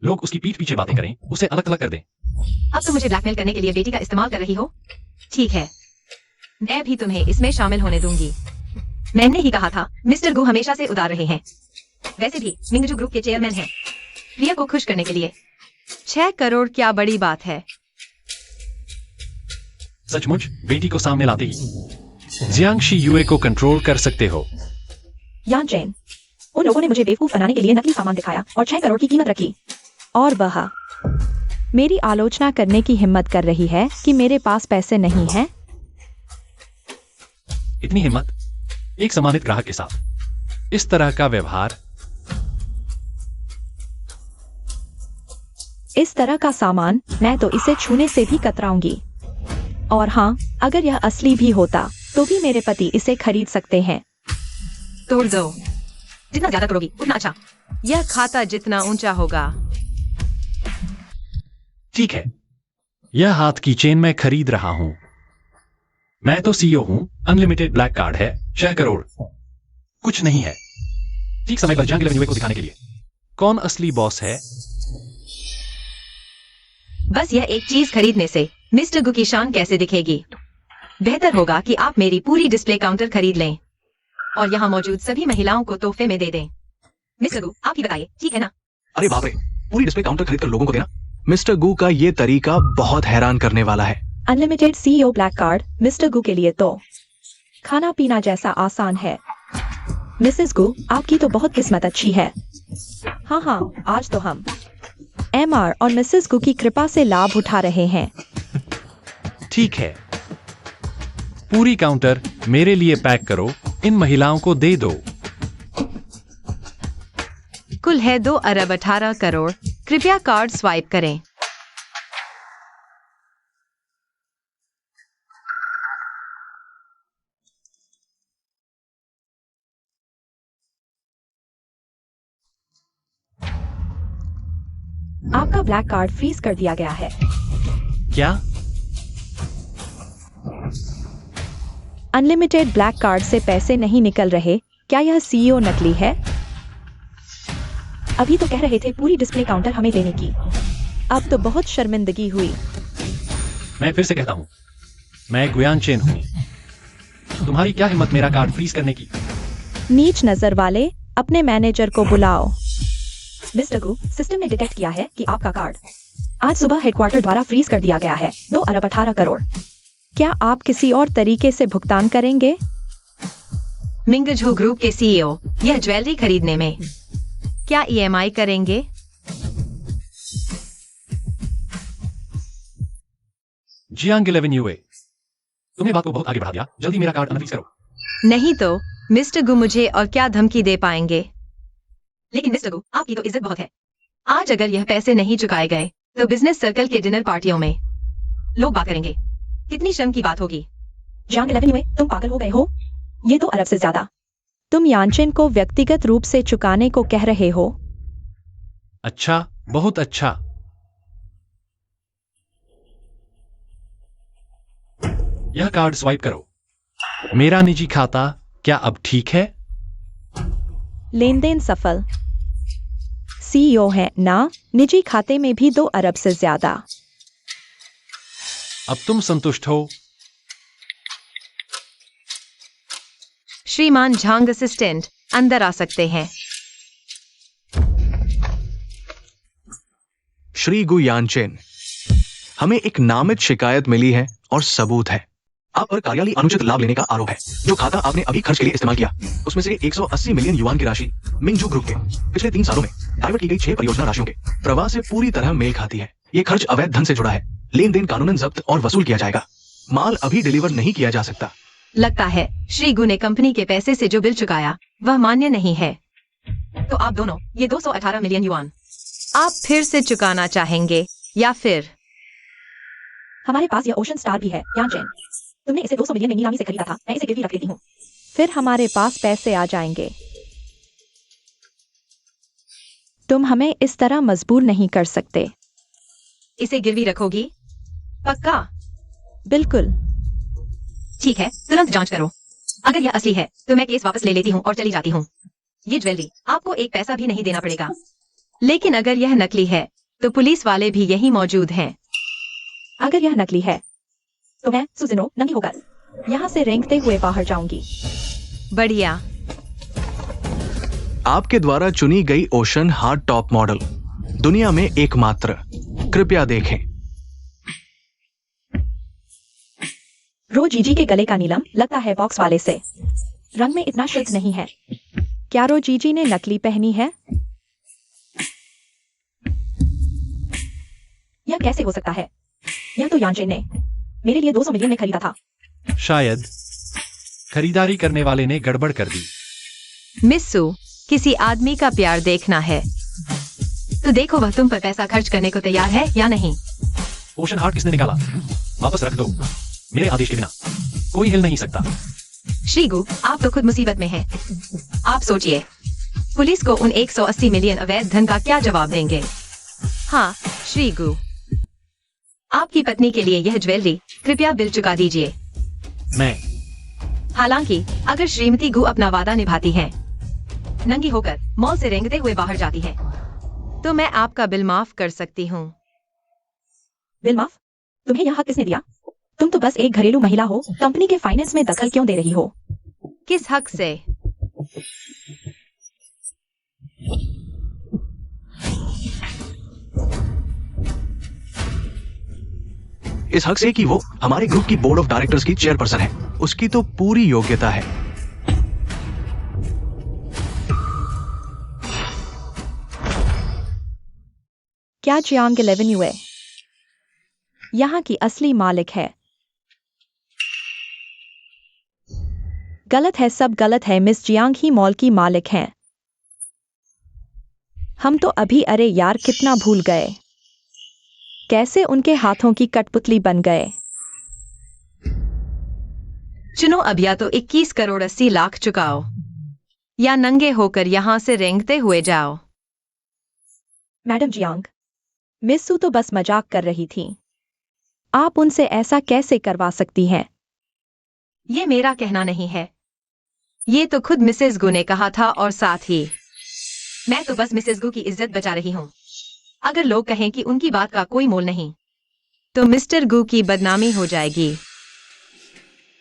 लोग उसकी पीठ पीछे बातें करें, उसे अलग अलग कर दें। अब तुम मुझे ब्लैकमेल करने के लिए बेटी का इस्तेमाल कर रही हो? ठीक है, मैं भी तुम्हें इसमें शामिल होने दूंगी। मैंने ही कहा था, मिस्टर गो हमेशा से उदार रहे हैं। वैसे भी मिंगजू ग्रुप के चेयरमैन हैं। प्रिया को खुश करने के लिए 6 करोड़ क्या बड़ी बात है। सचमुच बेटी को सामने लाते ही जियांग शीयुए को कंट्रोल कर सकते हो। यान चैन, उन लोगों ने मुझे बेवकूफ बनाने के लिए नकली सामान दिखाया और 6 करोड़ की कीमत रखी। और वह मेरी आलोचना करने की हिम्मत कर रही है कि मेरे पास पैसे नहीं हैं। इतनी हिम्मत एक सम्मानित ग्राहक के साथ, इस तरह का व्यवहार। इस तरह का सामान मैं तो इसे छूने से भी कतराऊंगी। और हाँ, अगर यह असली भी होता तो भी मेरे पति इसे खरीद सकते हैं। तोड़ दो, जितना ज्यादा तोड़ोगी उतना अच्छा। यह खाता जितना ऊंचा होगा। ठीक है, यह हाथ की चेन मैं खरीद रहा हूं। मैं तो सीईओ हूं, अनलिमिटेड ब्लैक कार्ड है, 6 करोड़ कुछ नहीं है। ठीक समय पर जियांग 11 को दिखाने के लिए कौन असली बॉस है। बस यह एक चीज खरीदने से मिस्टर गु की शान कैसे दिखेगी? बेहतर होगा कि आप मेरी पूरी डिस्प्ले काउंटर खरीद लें और यहाँ मौजूद सभी महिलाओं को तोहफे में दे दें। मिस्टर गु, आप ही बताइए, ठीक है ना? अरे बाप रे, पूरी डिस्प्ले काउंटर खरीद कर लोगों को देना। मिस्टर गू का ये तरीका बहुत हैरान करने वाला है। Unlimited CEO black card mister गु के लिए तो खाना पीना जैसा आसान है। मिसेस गु, आपकी तो बहुत किस्मत अच्छी है। हाँ, आज तो हम एमआर और मिसेस गु की कृपा से लाभ उठा रहे हैं। ठीक है, पूरी काउंटर मेरे लिए पैक करो, इन महिलाओं को दे दो। कुल है 2 अरब 18 करोड़। कृपया कार्ड स्वाइप करें। आपका ब्लैक कार्ड फ्रीज कर दिया गया है। क्या? अनलिमिटेड ब्लैक कार्ड से पैसे नहीं निकल रहे। क्या यह सीईओ नकली है? अभी तो कह रहे थे पूरी डिस्प्ले काउंटर हमें देने की। अब तो बहुत शर्मिंदगी हुई। मैं फिर से कहता हूं, मैं गुयान चेन हूं। तुम्हारी क्या हिम्मत मेरा कार्ड फ्रीज करने की? नीच नजर वाले, अपने मैनेजर को बुलाओ। मिस्टर गु, सिस्टम ने डिटेक्ट किया है कि आपका कार्ड आज सुबह हेडक्वार्टर द्वारा फ्रीज कर दिया गया है। 2 अरब 18 करोड़। क्या आप किसी और तरीके से भुगतान करेंगे? मिंगजू ग्रुप के सीईओ यह ज्वेलरी खरीदने में क्या ईएमआई करेंगे? जियांग 11 यूए, तुमने बात को बहुत आगे बढ़ा दिया। जल्दी मेरा कार्ड अनफ्रीज करो। नहीं तो मिस्टर गु मुझे और क्या धमकी दे पाएंगे? लेकिन मिस्टर गु, आपकी तो इज्जत बहुत है। आज अगर यह पैसे नहीं चुकाए गए तो बिजनेस सर्कल के डिनर पार्टियों में लोग बात करेंगे। कितनी शर्म की बात होगी। जियांग 11 यूए, तुम पागल हो गए हो। ये 2 अरब से ज्यादा। तुम यानचेन को व्यक्तिगत रूप से चुकाने को कह रहे हो? अच्छा, बहुत अच्छा। यह कार्ड स्वाइप करो। मेरा निजी खाता क्या अब ठीक है? लेन देन सफल। सीईओ है ना, निजी खाते में भी 2 अरब से ज्यादा। अब तुम संतुष्ट हो? श्रीमान झांग असिस्टेंट अंदर आ सकते हैं। श्री गु यानचेन, हमें एक नामित शिकायत मिली है और सबूत है। आप पर कार्यालय अनुचित लाभ लेने का आरोप है। जो खाता आपने अभी खर्च के लिए इस्तेमाल किया, उसमें से 180 मिलियन युआन की राशि मिंगजू ग्रुप के पिछले 3 सालों में डाइवर्ट की गई 6 परियोजना राशियों के प्रवाह से पूरी तरह मेल खाती है। ये खर्च अवैध धन से जुड़ा है। लेन देन कानूनन जब्त और वसूल किया जाएगा। माल अभी डिलीवर नहीं किया जा सकता। लगता है श्री गु ने कंपनी के पैसे से जो बिल चुकाया वह मान्य नहीं है। तो आप दोनों ये 218 मिलियन युआन आप फिर से चुकाना चाहेंगे या फिर? हमारे पास यह ओशन स्टार भी है यान चैन। तुमने इसे 200 मिलियन में नीलामी से खरीदा था। मैं इसे गिरवी रख देती हूँ। फिर हमारे पास पैसे आ जाएंगे। तुम हमें इस तरह मजबूर नहीं कर सकते। इसे गिरवी रखोगी? पक्का? बिल्कुल। ठीक है, तुरंत जांच करो। अगर यह असली है तो मैं केस वापस ले लेती हूँ और चली जाती हूँ। ये ज्वेलरी आपको एक पैसा भी नहीं देना पड़ेगा। लेकिन अगर यह नकली है तो पुलिस वाले भी यहीं मौजूद हैं। अगर यह नकली है तो मैं सुजिनो नंगी होकर यहाँ से रेंगते हुए बाहर जाऊंगी। बढ़िया। आपके द्वारा चुनी गई ओशन हार्ड टॉप मॉडल दुनिया में एकमात्र। कृपया देखें। रो जीजी के गले का नीलम लगता है बॉक्स वाले से। रंग में इतना शुद्ध नहीं है। क्या रो जीजी ने नकली पहनी है? यह कैसे हो सकता है? यह तो यानचेन ने मेरे लिए 200 मिलियन में खरीदा था। शायद खरीदारी करने वाले ने गड़बड़ कर दी। मिस्सू, किसी आदमी का प्यार देखना है तो देखो वह तुम पर पैसा खर्च करने को तैयार है या नहीं। ओशन हार्ट किसने निकाला? वापस रख दो। मेरे आदेश के बिना कोई हिल नहीं सकता। श्री गु, आप तो खुद मुसीबत में हैं। आप सोचिए, पुलिस को उन 180 मिलियन अवैध धन का क्या जवाब देंगे? हाँ श्री गु, आपकी पत्नी के लिए यह ज्वेलरी कृपया बिल चुका दीजिए। मैं हालांकि अगर श्रीमती गु अपना वादा निभाती हैं, नंगी होकर मॉल से रेंगते हुए बाहर जाती हैं, तो मैं आपका बिल माफ कर सकती हूँ। बिल माफ? तुम्हें यह हक किसने दिया? तुम तो बस एक घरेलू महिला हो। कंपनी के फाइनेंस में दखल क्यों दे रही हो? किस हक से? इस हक से कि वो हमारे ग्रुप की बोर्ड ऑफ डायरेक्टर्स की चेयरपर्सन है। उसकी तो पूरी योग्यता है। क्या जियांग 11 यूए यहाँ की असली मालिक है? गलत है, सब गलत है। मिस जियांग ही मॉल की मालिक हैं। हम तो अभी, अरे यार कितना भूल गए। कैसे उनके हाथों की कठपुतली बन गए। चुनो, अब या तो 21 करोड़ 80 लाख चुकाओ या नंगे होकर यहाँ से रेंगते हुए जाओ। मैडम जियांग, मिस्सू तो बस मजाक कर रही थी। आप उनसे ऐसा कैसे करवा सकती हैं? ये मेरा कहना नहीं है। ये तो खुद मिसेस गु ने कहा था और साथ ही मैं तो बस मिसेस गु की इज्जत बचा रही हूँ। अगर लोग कहें कि उनकी बात का कोई मोल नहीं, तो मिस्टर गु की बदनामी हो जाएगी।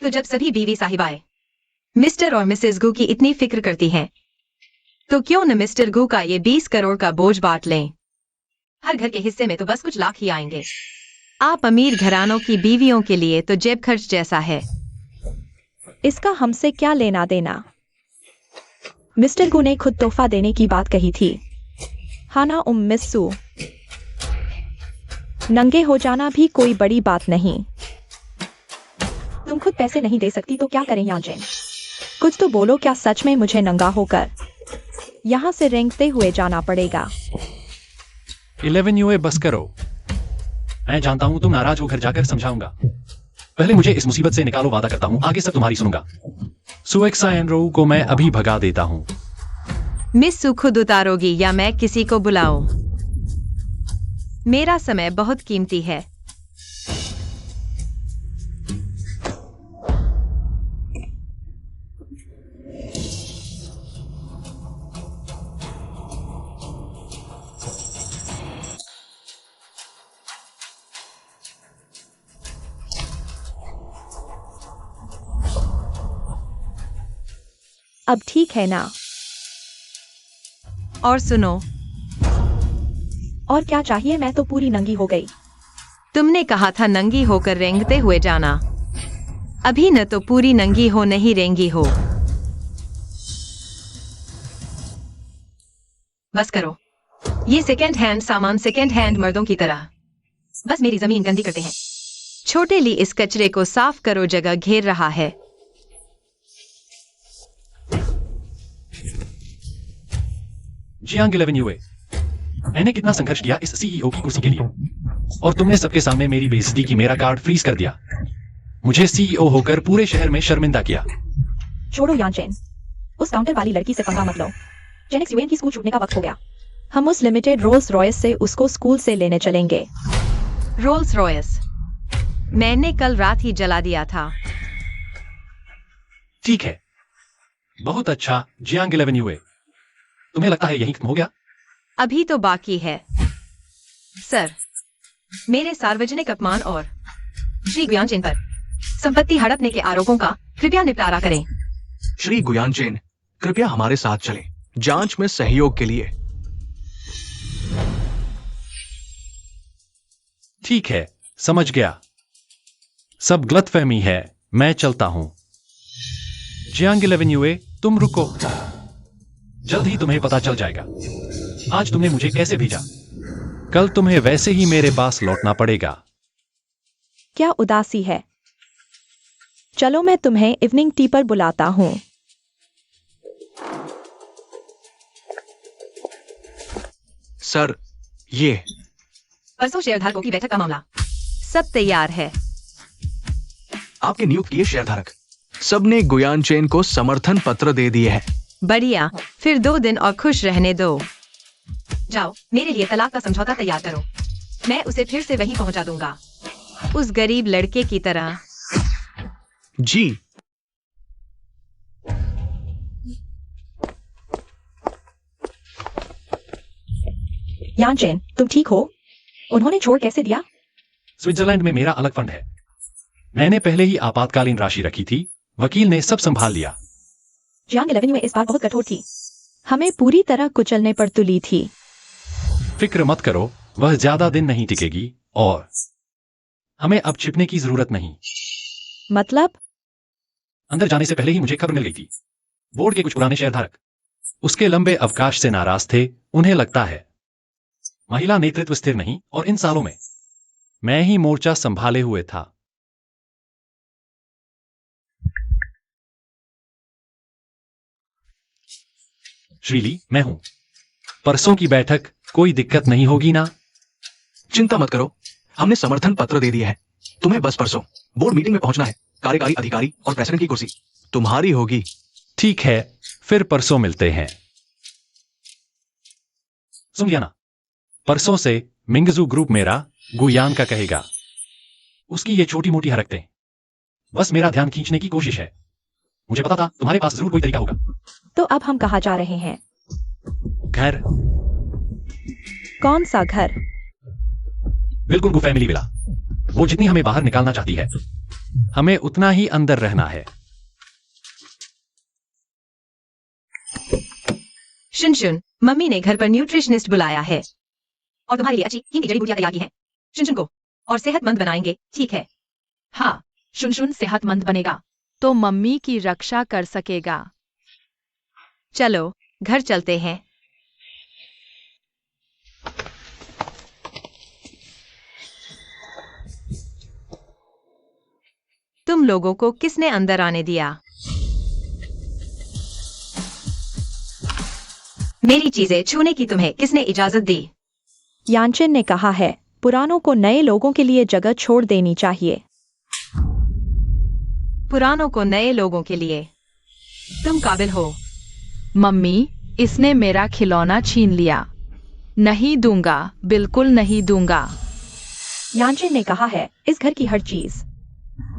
तो जब सभी बीवी साहिबाएं मिस्टर और मिसेस गु की इतनी फिक्र करती हैं, तो क्यों न मिस्टर गु का ये 20 करोड़ का बोझ बांट लें। हर घर के हिस्से में तो बस कुछ लाख ही आएंगे। आप अमीर घरानों की बीवियों के लिए तो जेब खर्च जैसा है। इसका हमसे क्या लेना देना? मिस्टर गु ने खुद तोहफा देने की बात कही थी। हाना मिस्सू, नंगे हो जाना भी कोई बड़ी बात नहीं। तुम खुद पैसे नहीं दे सकती तो क्या करें यानचेन? कुछ तो बोलो। क्या सच में मुझे नंगा होकर यहाँ से रेंगते हुए जाना पड़ेगा? 11 यूए बस करो। मैं जानता हूं तुम नाराज हो, घर जाकर समझाऊंगा। पहले मुझे इस मुसीबत से निकालो, वादा करता हूं आगे सब तुम्हारी सुनूंगा। सुएक्सा एनरो को मैं अभी भगा देता हूं। मिस्सू खुद उतारोगी या मैं किसी को बुलाऊं? मेरा समय बहुत कीमती है। अब ठीक है ना? और सुनो, और क्या चाहिए? मैं तो पूरी नंगी हो गई। तुमने कहा था नंगी होकर रेंगते हुए जाना। अभी न तो पूरी नंगी हो नहीं रेंगी हो। बस करो। ये सेकेंड हैंड सामान सेकेंड हैंड मर्दों की तरह बस मेरी जमीन गंदी करते हैं। छोटे ली, इस कचरे को साफ करो, जगह घेर रहा है। जियांग 11 यूए, मैंने कितना संघर्ष किया इस सीईओ की कुर्सी के लिए, और तुमने सबके सामने मेरी बेइज्जती की, मेरा कार्ड फ्रीज कर दिया, मुझे सीईओ होकर पूरे शहर में शर्मिंदा किया। छोड़ो यानचेन, उस काउंटर वाली लड़की से पंगा मत लो। जेनेक्स यूएन की स्कूल छूटने का वक्त हो गया। हम उस लिमिटेड रोल्स रॉयस से उसको स्कूल से लेने चलेंगे। रोल्स रॉयस मैंने कल रात ही जला दिया था। ठीक है, बहुत अच्छा जियांग 11 यूए, तुम्हें लगता है यही खत्म हो गया? अभी तो बाकी है। सर, मेरे सार्वजनिक अपमान और श्री गुयांचेन पर संपत्ति हड़पने के आरोपों का कृपया निपटारा करें। श्री गुयांचेन, कृपया हमारे साथ चलें, जांच में सहयोग के लिए। ठीक है, समझ गया। सब गलतफहमी है, मैं चलता हूं। जियांग 11 यूए, तुम रुको, जल्द ही तुम्हें पता चल जाएगा आज तुमने मुझे कैसे भेजा। कल तुम्हें वैसे ही मेरे पास लौटना पड़ेगा। क्या उदासी है? चलो मैं तुम्हें इवनिंग टी पर बुलाता हूँ। सर, ये परसों शेयरधारकों की बैठक का मामला सब तैयार है। आपके नियुक्त किए शेयरधारक सबने गुयांचेन को समर्थन पत्र दे दिए हैं। बढ़िया, फिर 2 दिन और खुश रहने दो। जाओ, मेरे लिए तलाक का समझौता तैयार करो, मैं उसे फिर से वहीं पहुंचा दूंगा। उस गरीब लड़के की तरह। जी। यानचेन, तुम ठीक हो? उन्होंने छोड़ कैसे दिया? स्विट्जरलैंड में मेरा अलग फंड है, मैंने पहले ही आपातकालीन राशि रखी थी, वकील ने सब संभाल लिया। जियांग 11 में इस बार बहुत कठोर थी, हमें पूरी तरह कुचलने पर तुली थी। फिक्र मत करो, वह ज्यादा दिन नहीं टिकेगी, और हमें अब छिपने की जरूरत नहीं। मतलब? अंदर जाने से पहले ही मुझे खबर मिल गई थी। बोर्ड के कुछ पुराने शेयरधारक उसके लंबे अवकाश से नाराज थे। उन्हें लगता है महिला नेतृत्व स्थिर नहीं, और इन सालों में मैं ही मोर्चा संभाले हुए था। श्रीली, मैं हूं। परसों की बैठक कोई दिक्कत नहीं होगी ना? चिंता मत करो, हमने समर्थन पत्र दे दिया है। तुम्हें बस परसों बोर्ड मीटिंग में पहुंचना है। कार्यकारी अधिकारी और प्रेसिडेंट की कुर्सी तुम्हारी होगी। ठीक है, फिर परसों मिलते हैं। सुन लिया ना, परसों से मिंगजू ग्रुप मेरा गुयान का कहेगा। उसकी ये छोटी मोटी हरकतें बस मेरा ध्यान खींचने की कोशिश है। मुझे पता था तुम्हारे पास जरूर कोई तरीका होगा। तो अब हम कहाँ जा रहे हैं? घर। कौन सा घर? बिल्कुल गु फैमिली विला। वो जितनी हमें बाहर निकालना चाहती है, हमें उतना ही अंदर रहना है। शुन, मम्मी ने घर पर न्यूट्रिशनिस्ट बुलाया है और तुम्हारे लिए अच्छी कीमती जड़ी बूटियां तैयार की हैं। शुन को और सेहतमंद बनाएंगे, ठीक है? हाँ, शुन सेहतमंद बनेगा तो मम्मी की रक्षा कर सकेगा। चलो घर चलते हैं। तुम लोगों को किसने अंदर आने दिया? मेरी चीजें छूने की तुम्हें किसने इजाजत दी? यानचेन ने कहा है, पुरानों को नए लोगों के लिए जगह छोड़ देनी चाहिए। पुरानों को नए लोगों के लिए। तुम काबिल हो। मम्मी, इसने मेरा खिलौना छीन लिया। नहीं दूंगा, बिल्कुल नहीं दूंगा। यानचेन ने कहा है, इस घर की हर चीज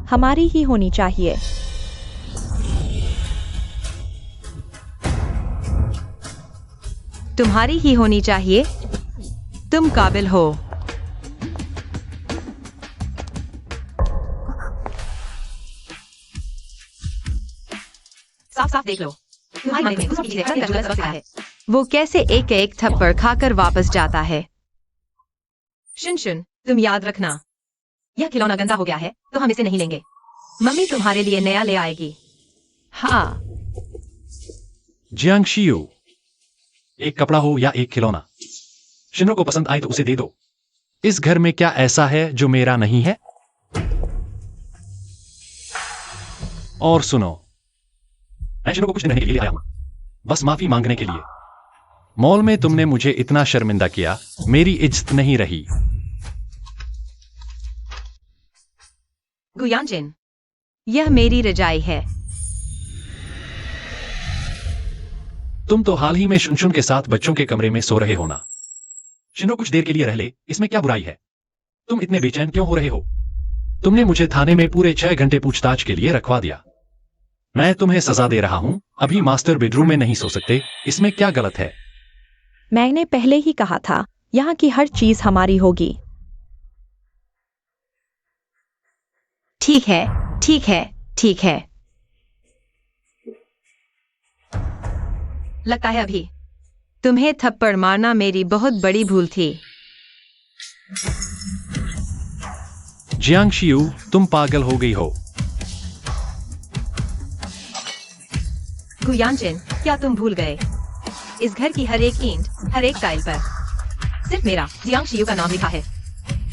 हमारी ही होनी चाहिए। तुम्हारी ही होनी चाहिए? तुम काबिल हो। साफ साफ देख लो, तुम्हारी मम्मी ने दूसरों की चीजें हड़पने का जुगल सबक सिखाया है। वो कैसे एक एक थप्पड़ खाकर वापस जाता है? शुन, तुम याद रखना, यह खिलौना गंदा हो गया है तो हम इसे नहीं लेंगे। मम्मी तुम्हारे लिए नया ले आएगी। हाँ, जियांग शियू, एक कपड़ा हो या एक खिलौना, शिनरो को पसंद आए तो उसे दे दो। इस घर में क्या ऐसा है जो मेरा नहीं है? और सुनो, मैं शिनरो को कुछ दिन रहने के लिए आया हूं, बस माफी मांगने के लिए। मॉल में तुमने मुझे इतना शर्मिंदा किया, मेरी इज्जत नहीं रही। गुयांजिन, यह मेरी रजाई है। तुम तो हाल ही में शुनशुन के साथ बच्चों के कमरे में सो रहे हो ना। शिनरो कुछ देर के लिए रह ले, इसमें क्या बुराई है? तुम इतने बेचैन क्यों हो रहे हो? तुमने मुझे थाने में पूरे 6 घंटे पूछताछ के लिए रखवा दिया। मैं तुम्हें सजा दे रहा हूं, अभी मास्टर बेडरूम में नहीं सो सकते, इसमें क्या गलत है? मैंने पहले ही कहा था, यहाँ की हर चीज हमारी होगी। ठीक है, ठीक है, ठीक है। लगता है अभी तुम्हें थप्पड़ मारना मेरी बहुत बड़ी भूल थी। जियांग शियू, तुम पागल हो गई हो। गुयांजिन, क्या तुम भूल गए? इस घर की हर एक ईंट, हर एक टाइल पर सिर्फ मेरा जियांग शियू का नाम लिखा है।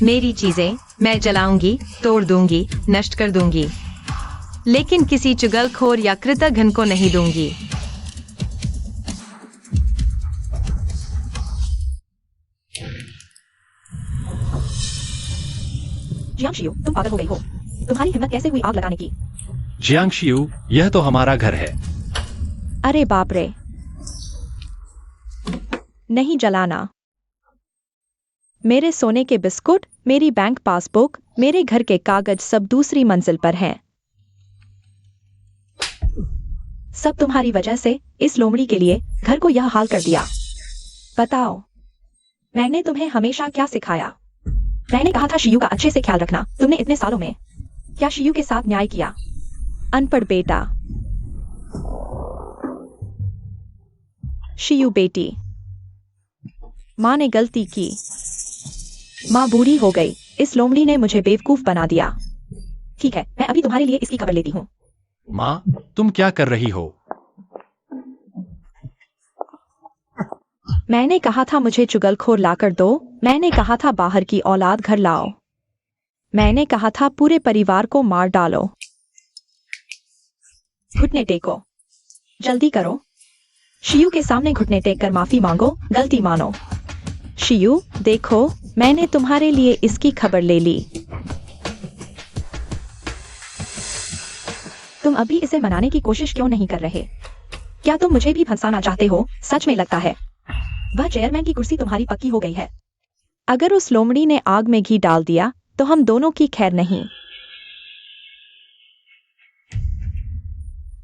मेरी चीजें मैं जलाऊंगी, तोड़ दूंगी, नष्ट कर दूंगी, लेकिन किसी चुगलखोर या कृतघ्न को नहीं दूंगी। जियांग शियू, तुम पागल हो गई हो। तुम्हारी हिम्मत कैसे हुई आग लगाने की? जियांग शियू, यह तो हमारा घर है। अरे बाप रे, नहीं जलाना। मेरे सोने के बिस्कुट, मेरी बैंक पासबुक, मेरे घर के कागज सब दूसरी मंजिल पर हैं। सब तुम्हारी वजह से, इस लोमड़ी के लिए घर को यह हाल कर दिया। बताओ, मैंने तुम्हें हमेशा क्या सिखाया? मैंने कहा था शियू का अच्छे से ख्याल रखना। तुमने इतने सालों में क्या शियू के साथ न्याय किया? अनपढ़ बेटा। शियू बेटी, माँ ने गलती की। माँ बूढ़ी हो गई, इस लोमड़ी ने मुझे बेवकूफ बना दिया। ठीक है, मैं अभी तुम्हारे लिए इसकी खबर लेती हूँ। माँ, तुम क्या कर रही हो? मैंने कहा था मुझे चुगलखोर लाकर दो। मैंने कहा था बाहर की औलाद घर लाओ। मैंने कहा था पूरे परिवार को मार डालो। घुटने टेको, जल्दी करो। शियू के सामने घुटने टेक कर माफी मांगो, गलती मानो। शियू, देखो, मैंने तुम्हारे लिए इसकी खबर ले ली। तुम अभी इसे मनाने की कोशिश क्यों नहीं कर रहे? क्या तुम मुझे भी फंसाना चाहते हो? सच में लगता है वह चेयरमैन की कुर्सी तुम्हारी पक्की हो गई है। अगर उस लोमड़ी ने आग में घी डाल दिया तो हम दोनों की खैर नहीं।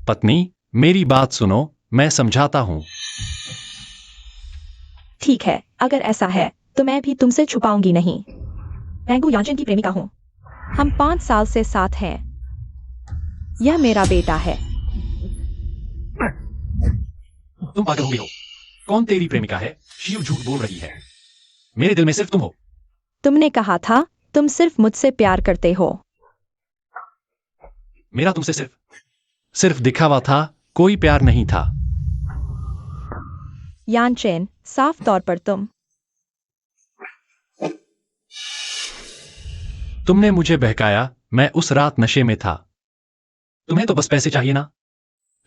पत्नी, मेरी बात सुनो, मैं समझाता हूं। ठीक है, अगर ऐसा है तो मैं भी तुमसे छुपाऊंगी नहीं। मैं गुयांजिन की प्रेमिका हूँ। हम 5 साल से साथ हैं। यह मेरा बेटा है। तुम पागल हो गई हो। कौन तेरी प्रेमिका है? शियू झूठ बोल रही है। मेरे दिल में सिर्फ तुम हो। तुमने कहा था तुम सिर्फ मुझसे प्यार करते हो। मेरा तुमसे सिर्फ दिखावा था, कोई प्यार नहीं था। यानचेन, साफ तौर पर तुमने मुझे बहकाया, मैं उस रात नशे में था। तुम्हें तो बस पैसे चाहिए ना?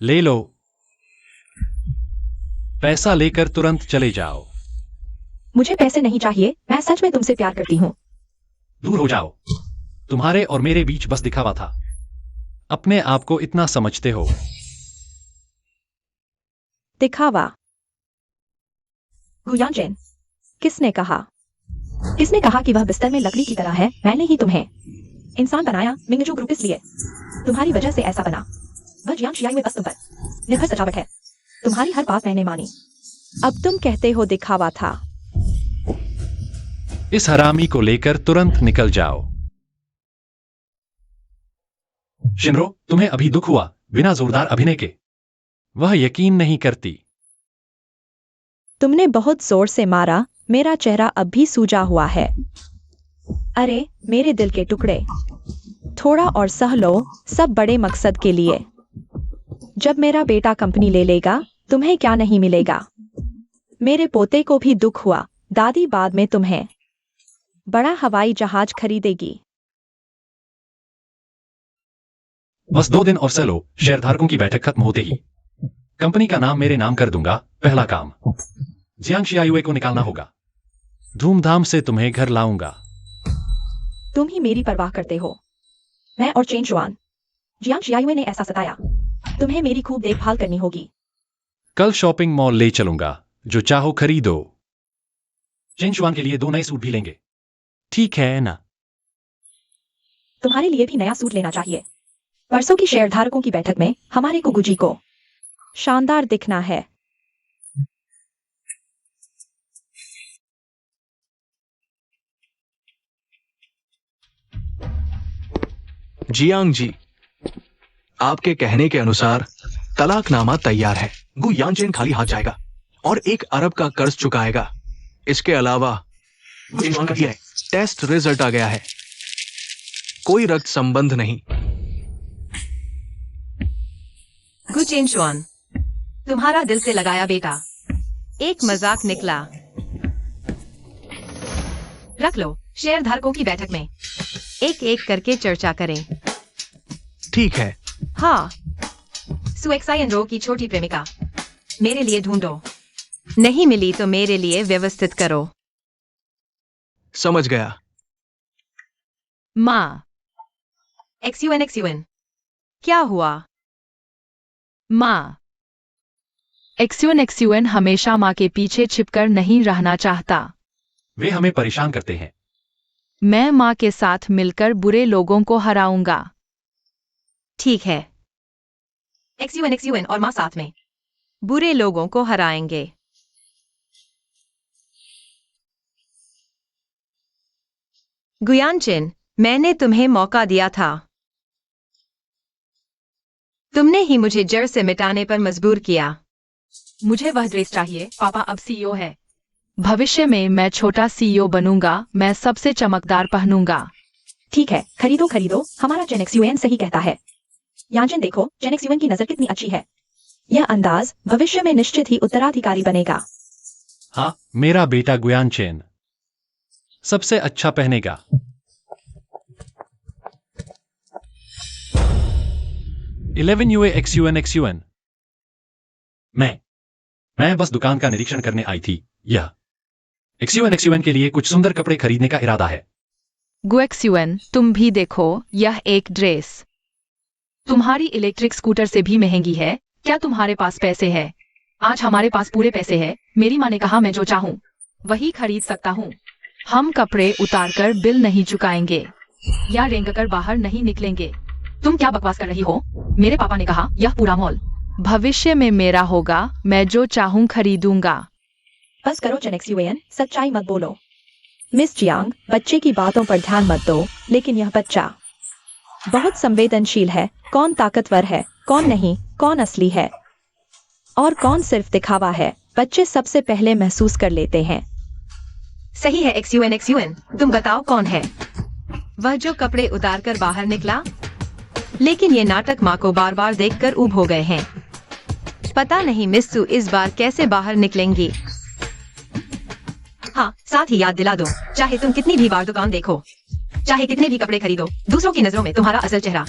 ले लो। पैसा लेकर तुरंत चले जाओ। मुझे पैसे नहीं चाहिए, मैं सच में तुमसे प्यार करती हूँ। दूर हो जाओ। तुम्हारे और मेरे बीच बस दिखावा था। अपने आप को इतना समझते हो। दिखावा? गुयांजिन, किसने कहा? किसने कहा कि वह बिस्तर में लकड़ी की तरह है? मैंने ही तुम्हें इंसान बनाया, मिंगजू ग्रुप, इसलिए तुम्हारी वजह से ऐसा बना। वह जियांग शियाई में बस तुम पर निर्भर सजावट है। तुम्हारी हर बात मैंने मानी। अब तुम कहते हो दिखावा था। इस हरामी को लेकर तुरंत निकल जाओ। शिनरो, तुम्हें अभी दुख हुआ बिना जोरदार अभिनय के? वह यकीन नहीं करती। तुमने बहुत जोर से मारा, मेरा चेहरा अब भी सूजा हुआ है। अरे मेरे दिल के टुकड़े, थोड़ा और सह लो, सब बड़े मकसद के लिए। जब मेरा बेटा कंपनी ले लेगा, तुम्हें क्या नहीं मिलेगा। मेरे पोते को भी दुख हुआ, दादी बाद में तुम्हें बड़ा हवाई जहाज खरीदेगी। बस 2 दिन और सह लो, शेयरधारकों की बैठक खत्म होते ही कंपनी का नाम मेरे नाम कर दूंगा। पहला काम, जियांग शियायुए को निकालना होगा। धूमधाम से तुम्हें घर लाऊंगा। तुम ही मेरी परवाह करते हो। मैं और चेन शुआन, जियांग शियायुए ने ऐसा सताया। तुम्हें मेरी खूब देखभाल करनी होगी। कल शॉपिंग मॉल ले चलूंगा, जो चाहो खरीदो। चेन शुआन के लिए 2 नए सूट भी लेंगे, ठीक है ना? तुम्हारे लिए भी नया सूट लेना चाहिए। परसों की शेयरधारकों की बैठक में हमारे कुगुजी को शानदार दिखना है। जियांग जी, आपके कहने के अनुसार तलाकनामा तैयार है। गु यानचेन खाली हाथ जाएगा और 1 अरब का कर्ज चुकाएगा। इसके अलावा टेस्ट रिजल्ट आ गया है, कोई रक्त संबंध नहीं। गु चेन शुआन, तुम्हारा दिल से लगाया बेटा एक मजाक निकला। रख लो, शेयरधारकों की बैठक में एक एक करके चर्चा करें। ठीक है। हाँ, सुएक्साइन रो की छोटी प्रेमिका मेरे लिए ढूंढो। नहीं मिली तो मेरे लिए व्यवस्थित करो। समझ गया। माँ, एक्सयूएन क्या हुआ? माँ, एक्सयूएन हमेशा माँ के पीछे छिपकर नहीं रहना चाहता। वे हमें परेशान करते हैं। मैं माँ के साथ मिलकर बुरे लोगों को हराऊंगा। ठीक है, एक्सयूएन और माँ साथ में बुरे लोगों को हराएंगे। गुयानचिन, मैंने तुम्हें मौका दिया था। तुमने ही मुझे जड़ से मिटाने पर मजबूर किया। मुझे वह ड्रेस चाहिए, पापा अब सीईओ है। भविष्य में मैं छोटा सीईओ बनूंगा, मैं सबसे चमकदार पहनूंगा। ठीक है, खरीदो खरीदो, हमारा जेनेक्सयूएन सही कहता है। यानचेन देखो, जेनेक्सयूएन की नजर कितनी अच्छी है। यह अंदाज भविष्य में निश्चित ही उत्तराधिकारी बनेगा। हाँ, मेरा बेटा गुयानचेन सबसे अच्छा पहनेगा। UA XUN। मैं बस दुकान का निरीक्षण करने आई थी। यह XUN के लिए कुछ सुंदर कपड़े खरीदने का इरादा है। गुएक्सयूएन, तुम भी देखो, यह एक ड्रेस तुम्हारी इलेक्ट्रिक स्कूटर से भी महंगी है। क्या तुम्हारे पास पैसे है? आज हमारे पास पूरे पैसे है। मेरी माँ ने कहा मैं जो चाहूँ वही खरीद सकता हूँ। हम कपड़े उतारकर बिल नहीं चुकाएंगे या रेंगकर बाहर नहीं निकलेंगे। तुम क्या बकवास कर रही हो? मेरे पापा ने कहा यह पूरा मॉल भविष्य में मेरा होगा, मैं जो चाहूँ खरीदूंगा। बस करो जेनेक्सयूएन, सच्चाई मत बोलो। मिस जियांग, बच्चे की बातों पर ध्यान मत दो, लेकिन यह बच्चा बहुत संवेदनशील है। कौन ताकतवर है, कौन नहीं, कौन असली है और कौन सिर्फ दिखावा है, बच्चे सबसे पहले महसूस कर लेते हैं। सही है एक्सयूएन, तुम बताओ कौन है वह जो कपड़े उतार कर बाहर निकला? लेकिन ये नाटक माँ को बार बार देखकर ऊब हो गए हैं। पता नहीं मिस्सू इस बार कैसे बाहर निकलेंगी। हाँ, साथ ही याद दिला दो, चाहे तुम कितनी भी बार दुकान देखो, चाहे कितने भी कपड़े खरीदो, दूसरों की नजरों में तुम्हारा असल चेहरा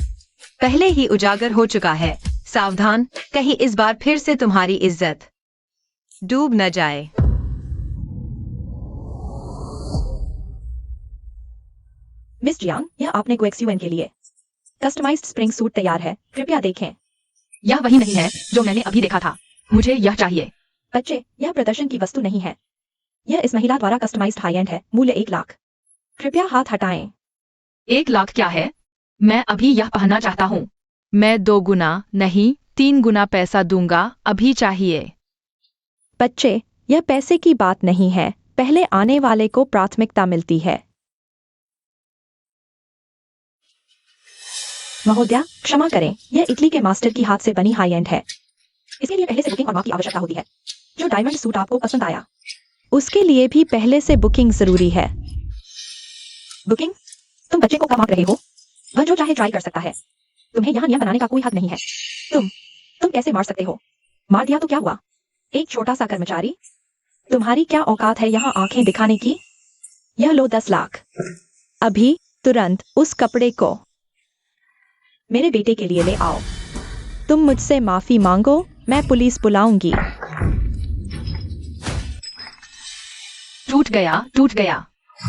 पहले ही उजागर हो चुका है। सावधान, कहीं इस बार फिर से तुम्हारी इज्जत डूब न जाए। मिस जियांग, यह आपने गुएक्सयूएन के लिए कस्टमाइज्ड स्प्रिंग सूट तैयार है, कृपया देखें। यह वही नहीं है जो मैंने अभी देखा था। मुझे यह चाहिए। बच्चे, यह प्रदर्शन की वस्तु नहीं है। यह इस महिला द्वारा कस्टमाइज्ड हाई एंड है, मूल्य 1 लाख। कृपया हाथ हटाएं। 1 लाख क्या है? मैं अभी यह पहनना चाहता हूँ। मैं 2 गुना नहीं 3 गुना पैसा दूंगा, अभी चाहिए। बच्चे, यह पैसे की बात नहीं है, पहले आने वाले को प्राथमिकता मिलती है। महोदया, क्षमा करें, यह इटली के मास्टर की हाथ से बनी हाई एंड है। इसके लिए पहले से बुकिंग और माप की आवश्यकता होती है। जो डायमंड सूट आपको पसंद आया, उसके लिए भी पहले से बुकिंग जरूरी है। बुकिंग? तुम बच्चे को कब माप रहे हो? वह जो चाहे ट्राई कर सकता है। तुम्हें यहाँ नियम बनाने का कोई हक नहीं है। तुम कैसे मार सकते हो? मार दिया तो क्या हुआ? एक छोटा सा कर्मचारी। तुम्हारी क्या औकात है यहाँ आंखें दिखाने की? यह लो 10 लाख। अभी तुरंत उस कपड़े को मेरे बेटे के लिए ले आओ। तुम मुझसे माफी मांगो, मैं पुलिस बुलाऊंगी। टूट गया।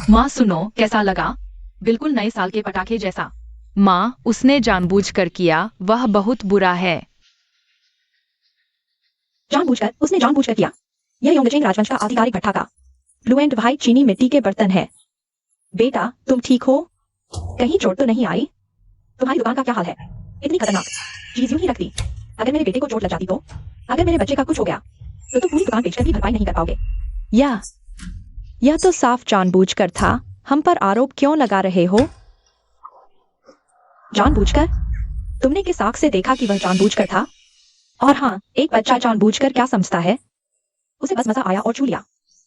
माँ सुनो, कैसा लगा? बिल्कुल नए साल के पटाखे जैसा। माँ, उसने जानबूझकर किया, वह बहुत बुरा है। उसने जानबूझकर किया। यह योंगचेंग राजवंश का आधिकारिक भट्ठा का ब्लू एंड व्हाइट चीनी मिट्टी के बर्तन है। बेटा, तुम ठीक हो? कहीं चोट तो नहीं आई? तुम्हारी दुकान का क्या हाल है? इतनी खतरनाक चीज यूं ही रखती। अगर मेरे बेटे को चोट लग जाती तो? अगर मेरे बच्चे का कुछ हो गया तो तुम पूरी दुकान बेचकर भी भरपाई नहीं कर पाओगे। यह तो साफ जानबूझकर था। हम पर आरोप क्यों लगा रहे हो? जानबूझकर? तुमने किस आंख से देखा कि वह जानबूझकर था? और हाँ, एक बच्चा जानबूझकर क्या समझता है? उसे बस मजा आया और छू लिया।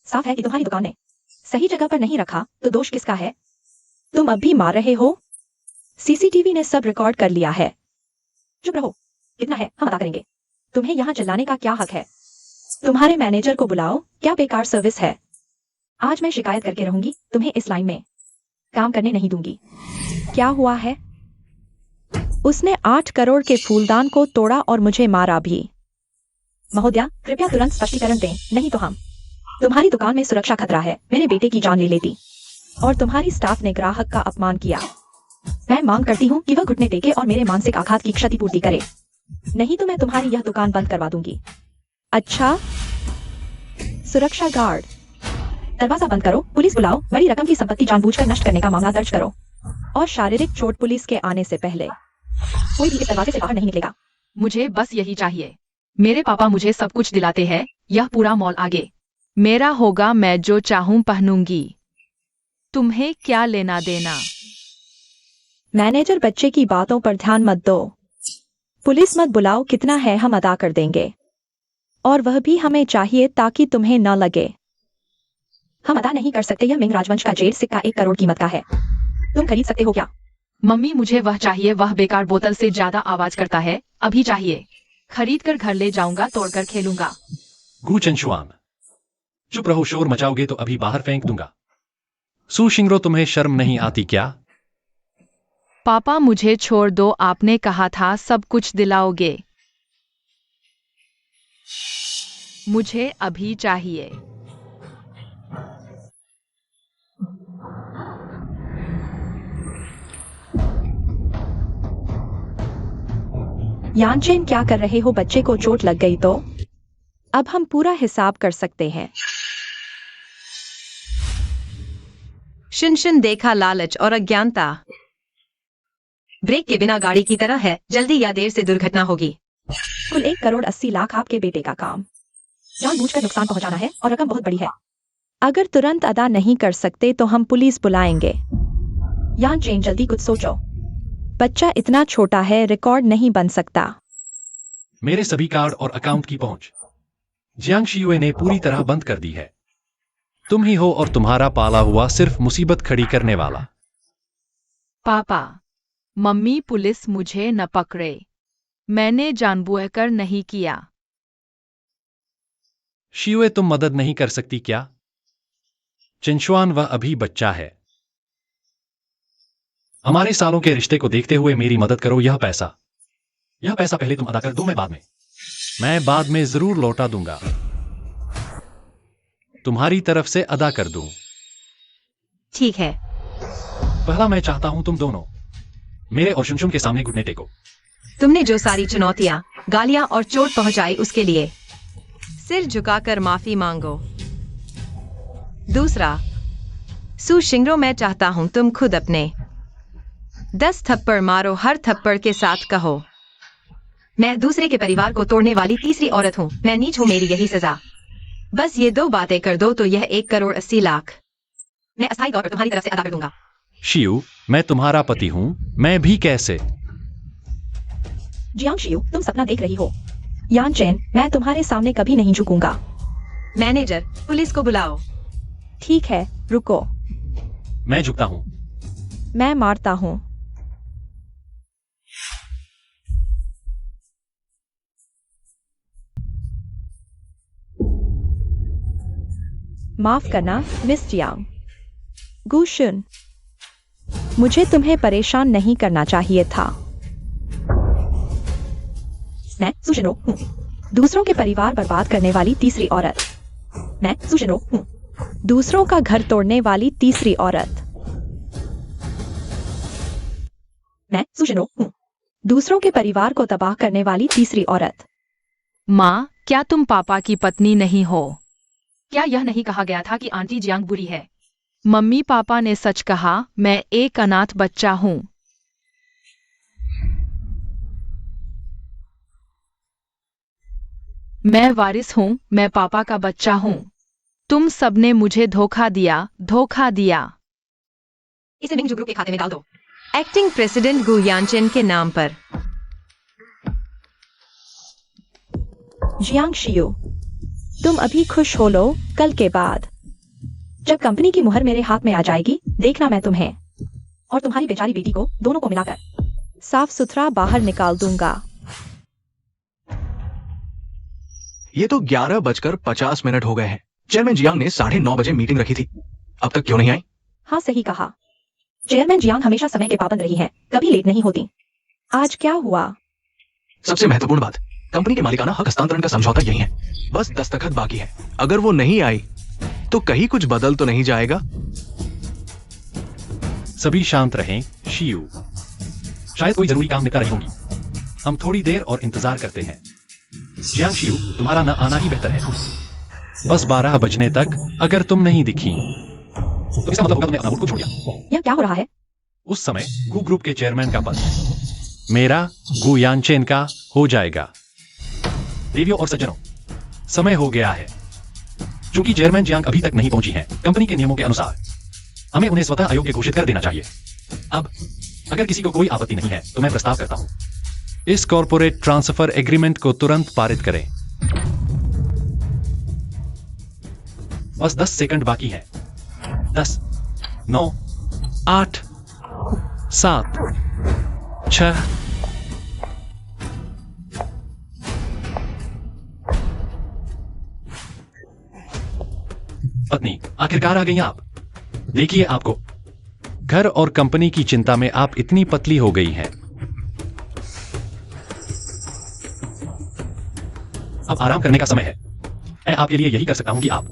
साफ है कि तुम्हारी दुकान ने सही जगह पर नहीं रखा, तो दोष किसका है? तुम अब भी मार रहे हो? सीसीटीवी ने सब रिकॉर्ड कर लिया है। चुप रहो। कितना है हम अदा करेंगे। तुम्हें यहाँ चिल्लाने का क्या हक है? तुम्हारे मैनेजर को बुलाओ। क्या बेकार सर्विस है। आज मैं शिकायत करके रहूंगी। तुम्हें इस लाइन में काम करने नहीं दूंगी। क्या हुआ है? उसने 8 करोड़ के फूलदान को तोड़ा और मुझे मारा भी। महोदया, कृपया तुरंत स्पष्टीकरण दें, नहीं तो हम तुम्हारी दुकान में सुरक्षा खतरा है। मेरे बेटे की जान ले लेती। और तुम्हारी स्टाफ ने ग्राहक का अपमान किया। मैं मांग करती हूँ कि वह घुटने टेके और मेरे मानसिक आघात की क्षतिपूर्ति करे, नहीं तो मैं तुम्हारी यह दुकान बंद करवा दूंगी। अच्छा, सुरक्षा गार्ड, दरवाजा बंद करो। पुलिस बुलाओ। बड़ी रकम की संपत्ति जानबूझकर नष्ट करने का मामला दर्ज करो। और शारीरिक चोट पुलिस के आने से पहले कोई भी इस दरवाजे से बाहर नहीं निकलेगा। मुझे बस यही चाहिए। मेरे पापा मुझे सब कुछ दिलाते हैं। यह पूरा मॉल आगे मेरा होगा। मैं जो चाहूं पहनूंगी। तुम्हें क्या लेना देना? मैनेजर, बच्चे की बातों पर ध्यान मत दो। पुलिस मत बुलाओ। कितना है हम अदा कर देंगे। और वह भी हमें चाहिए ताकि तुम्हें न लगे। हम अदा नहीं कर सकते। यह मिंग राजवंश का जेड सिक्का 1 करोड़ कीमत का है। तुम खरीद सकते हो क्या? मम्मी, मुझे वह चाहिए। वह बेकार बोतल से ज्यादा आवाज करता है। अभी चाहिए। खरीद कर घर ले जाऊंगा, तोड़कर खेलूंगा। गु चेंशुआन, चुप रहो। शोर मचाओगे तो अभी बाहर फेंक दूंगा। सु शिंगरो, तुम्हें शर्म नहीं आती क्या? पापा, मुझे छोड़ दो। आपने कहा था सब कुछ दिलाओगे। मुझे अभी चाहिए। यानचेन, क्या कर रहे हो? बच्चे को चोट लग गई तो? अब हम पूरा हिसाब कर सकते हैं। शिनशिन देखा लालच और अज्ञानता ब्रेक के बिना गाड़ी की तरह है। जल्दी या देर से दुर्घटना होगी। कुल 1 करोड़ 80 लाख आपके बेटे का काम। जानबूझकर नुकसान पहुंचाना है और रकम बहुत बड़ी है। अगर तुरंत अदा नहीं कर सकते तो हम पुलिस बुलाएंगे। यानचेन, जल्दी कुछ सोचो। बच्चा इतना छोटा है, रिकॉर्ड नहीं बन सकता। मेरे सभी कार्ड और अकाउंट की पहुंच जियांग शियुए ने पूरी तरह बंद कर दी है। तुम ही हो और तुम्हारा पाला हुआ सिर्फ मुसीबत खड़ी करने वाला। पापा, मम्मी, पुलिस मुझे न पकड़े। मैंने जानबूझकर नहीं किया। शियुए, तुम मदद नहीं कर सकती क्या? चिंशुआन, वह अभी बच्चा है। हमारे सालों के रिश्ते को देखते हुए मेरी मदद करो। यह पैसा पहले तुम अदा कर दो। मैं बाद में जरूर लौटा दूंगा। तुम्हारी तरफ से अदा कर दूं। ठीक है। पहला मैं चाहता हूं तुम दोनों मेरे और शुनशुन के सामने घुटने टेको। तुमने जो सारी चुनौतियां, गालियां और चोट पहुंचाई उसके लिए सिर झुकाकर माफी मांगो। दूसरा, सु शिंगरो, मैं चाहता हूं तुम खुद अपने 10 थप्पड़ मारो। हर थप्पड़ के साथ कहो, मैं दूसरे के परिवार को तोड़ने वाली तीसरी औरत हूं। मैं नीच हूं, मेरी यही सजा। बस ये 2 बातें कर दो तो यह 1 करोड़ 80 लाख मैं अस्थायी तौर पर तुम्हारी तरफ से अदा कर दूंगा। शियू, मैं तुम्हारा पति हूं। मैं भी कैसे? जियांग शियू, तुम सपना देख रही हो। यानचेन, मैं तुम्हारे सामने कभी नहीं झुकूंगा। मैनेजर, पुलिस को बुलाओ। ठीक है, रुको। मैं झुकता हूं। मैं मारता हूं। माफ करना मिस जियांग। गुशुन, मुझे तुम्हें परेशान नहीं करना चाहिए था। मैं सुशिनो हूँ, दूसरों के परिवार बर्बाद करने वाली तीसरी औरत। मैं सुशिनो हूँ, दूसरों का घर तोड़ने वाली तीसरी औरत। मैं सुशिनो हूँ, दूसरों के परिवार को तबाह करने वाली तीसरी औरत। माँ, क्या तुम पापा की पत्नी नहीं हो? क्या यह नहीं कहा गया था कि आंटी जियांग बुरी है? मम्मी पापा ने सच कहा, मैं एक अनाथ बच्चा हूँ। मैं वारिस हूँ, मैं पापा का बच्चा हूँ। तुम सबने मुझे धोखा दिया, धोखा दिया। इसे मिंगजू ग्रुप के खाते में डाल दो। एक्टिंग प्रेसिडेंट गु यानचेन के नाम पर। जियांग शियू, तुम अभी खुश हो लो, कल के बाद जब कंपनी की मुहर मेरे हाथ में आ जाएगी, देखना मैं तुम्हें और तुम्हारी बेचारी बेटी को दोनों को मिलाकर साफ सुथरा बाहर निकाल दूंगा। ये तो 11:50 हो गए हैं। चेयरमैन जियांग ने 9:30 बजे मीटिंग रखी थी, अब तक क्यों नहीं आई? हाँ, सही कहा। चेयरमैन जियांग हमेशा समय के पाबंद रही हैं, कभी लेट नहीं होती। आज क्या हुआ? सबसे महत्वपूर्ण बात, कंपनी के मालिकाना हक हस्तांतरण का समझौता यही है, बस दस्तखत बाकी है। अगर वो नहीं आई तो कहीं कुछ बदल तो नहीं जाएगा? सभी शांत रहें, शियू। शायद कोई जरूरी काम निकल रही होगी। हम थोड़ी देर और इंतजार करते हैं। जियांग शियू, तुम्हारा न आना ही बेहतर है। बस 12 बजने तक अगर तुम नहीं दिखी तो इसका मतलब होगा तुमने अपना वोट को छोड़ दिया। यह क्या हो रहा है? उस समय गु ग्रुप के चेयरमैन का पद मेरा गु यानचेन का हो जाएगा। देवियों और सज्जनों, समय हो गया है। चूंकि चेयरमैन जियांग अभी तक नहीं पहुंची हैं, कंपनी के नियमों के अनुसार हमें उन्हें स्वतः अयोग्य घोषित कर देना चाहिए। अब अगर किसी को कोई आपत्ति नहीं है तो मैं प्रस्ताव करता हूं, इस कॉर्पोरेट ट्रांसफर एग्रीमेंट को तुरंत पारित करें। बस 10 सेकंड बाकी है। 10, 9, 8, 7, 6। पत्नी, आखिरकार आ गई आप। देखिए, आपको घर और कंपनी की चिंता में आप इतनी पतली हो गई हैं। अब आराम करने का समय है। मैं आपके लिए यही कर सकता हूं कि आप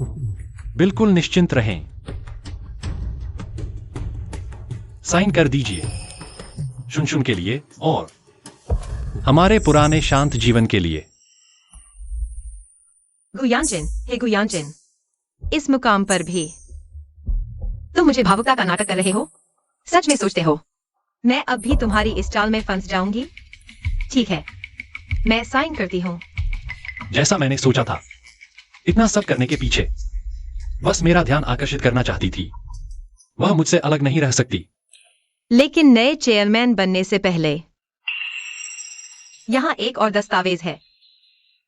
बिल्कुल निश्चिंत रहें। साइन कर दीजिए, शुन के लिए और हमारे पुराने शांत जीवन के लिए। गु यानचेन, हे गु यानचेन, इस मुकाम पर भी तुम मुझे भावुकता का नाटक कर रहे हो? सच में सोचते हो मैं अब भी तुम्हारी इस चाल में फंस जाऊंगी? ठीक है, मैं साइन करती हूँ। जैसा मैंने सोचा था, इतना सब करने के पीछे बस मेरा ध्यान आकर्षित करना चाहती थी। वह मुझसे अलग नहीं रह सकती। लेकिन नए चेयरमैन बनने से पहले यहाँ एक और दस्तावेज है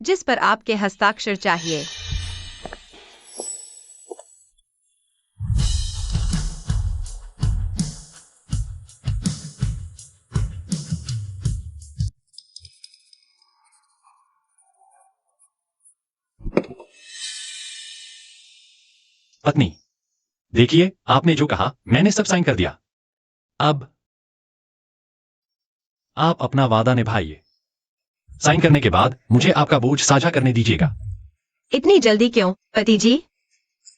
जिस पर आपके हस्ताक्षर चाहिए। पत्नी, देखिए, आपने जो कहा मैंने सब साइन कर दिया। अब आप अपना वादा निभाइए। साइन करने के बाद मुझे आपका बोझ साझा करने दीजिएगा। इतनी जल्दी क्यों, पति जी?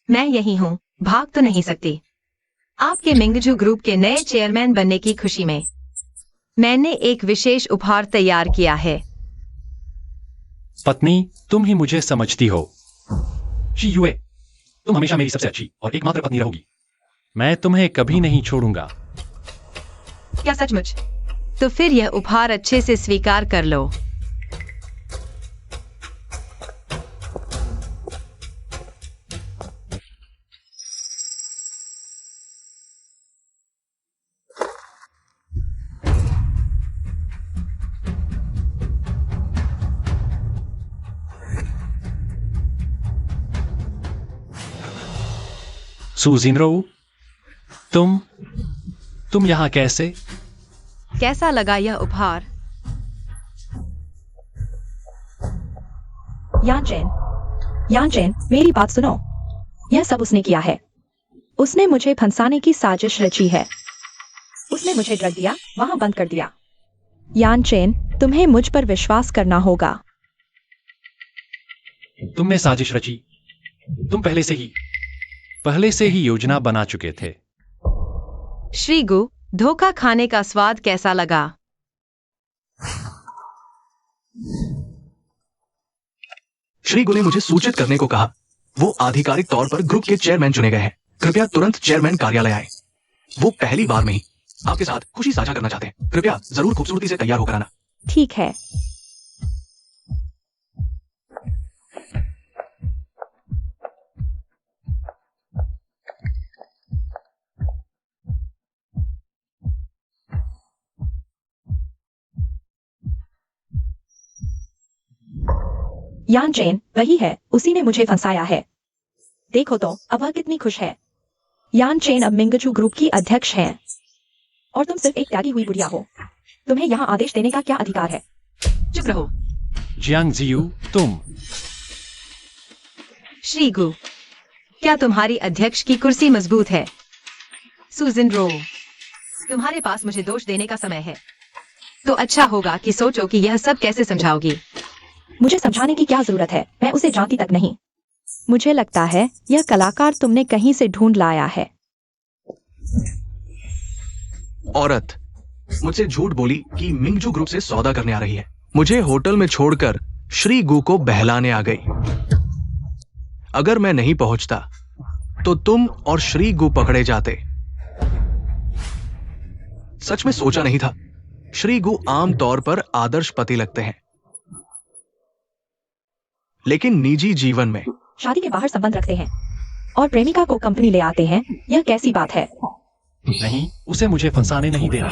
मैं यही हूँ, भाग तो नहीं सकती। आपके मिंगजू ग्रुप के नए चेयरमैन बनने की खुशी में मैंने एक विशेष उपहार तैयार किया है। पत्नी, तुम ही मुझे समझती हो। शियुए, तुम हमेशा मेरी सबसे अच्छी और एकमात्र पत्नी रहोगी। मैं तुम्हें कभी नहीं छोड़ूंगा। क्या सचमुच? तो फिर यह उपहार अच्छे से स्वीकार कर लो। सुजिनरो, तुम यहां कैसे? कैसा लगा यह उपहार? यानचेन, मेरी बात सुनो। यह सब उसने किया है। उसने मुझे फंसाने की साजिश रची है। उसने मुझे ड्रग दिया, वहां बंद कर दिया। यान चेन, तुम्हें मुझ पर विश्वास करना होगा। तुमने साजिश रची। तुम पहले से ही योजना बना चुके थे। श्रीगु, धोखा खाने का स्वाद कैसा लगा? श्रीगु ने मुझे सूचित करने को कहा। वो आधिकारिक तौर पर ग्रुप के चेयरमैन चुने गए हैं। कृपया तुरंत चेयरमैन कार्यालय आए। वो पहली बार में ही आपके साथ खुशी साझा करना चाहते हैं। कृपया जरूर खूबसूरती से तैयार होकर आना। ठीक है। यान चेन वही है, उसी ने मुझे फंसाया है। देखो तो अब वह कितनी खुश है। यान चेन अब मिंगजू ग्रुप की अध्यक्ष हैं। और तुम सिर्फ एक त्यागी हुई बुढ़िया हो। तुम्हें यहाँ आदेश देने का क्या अधिकार है? चुप रहो। जियांग जियू, तुम। श्रीगु, क्या तुम्हारी अध्यक्ष की कुर्सी मजबूत है? सुजन रो, तुम्हारे पास मुझे दोष देने का समय है। तो अच्छा होगा कि सोचो कि यह सब कैसे समझाओगी। मुझे समझाने की क्या जरूरत है, मैं उसे जानती तक नहीं। मुझे लगता है यह कलाकार तुमने कहीं से ढूंढ लाया है। औरत मुझसे झूठ बोली कि मिंगजू ग्रुप से सौदा करने आ रही है। मुझे होटल में छोड़कर श्री गु को बहलाने आ गई। अगर मैं नहीं पहुंचता तो तुम और श्री गु पकड़े जाते। सच में सोचा नहीं था। श्री गु आमतौर पर आदर्श पति लगते हैं, लेकिन निजी जीवन में शादी के बाहर संबंध रखते हैं और प्रेमिका को कंपनी ले आते हैं। यह कैसी बात है? नहीं, उसे मुझे फंसाने नहीं देना।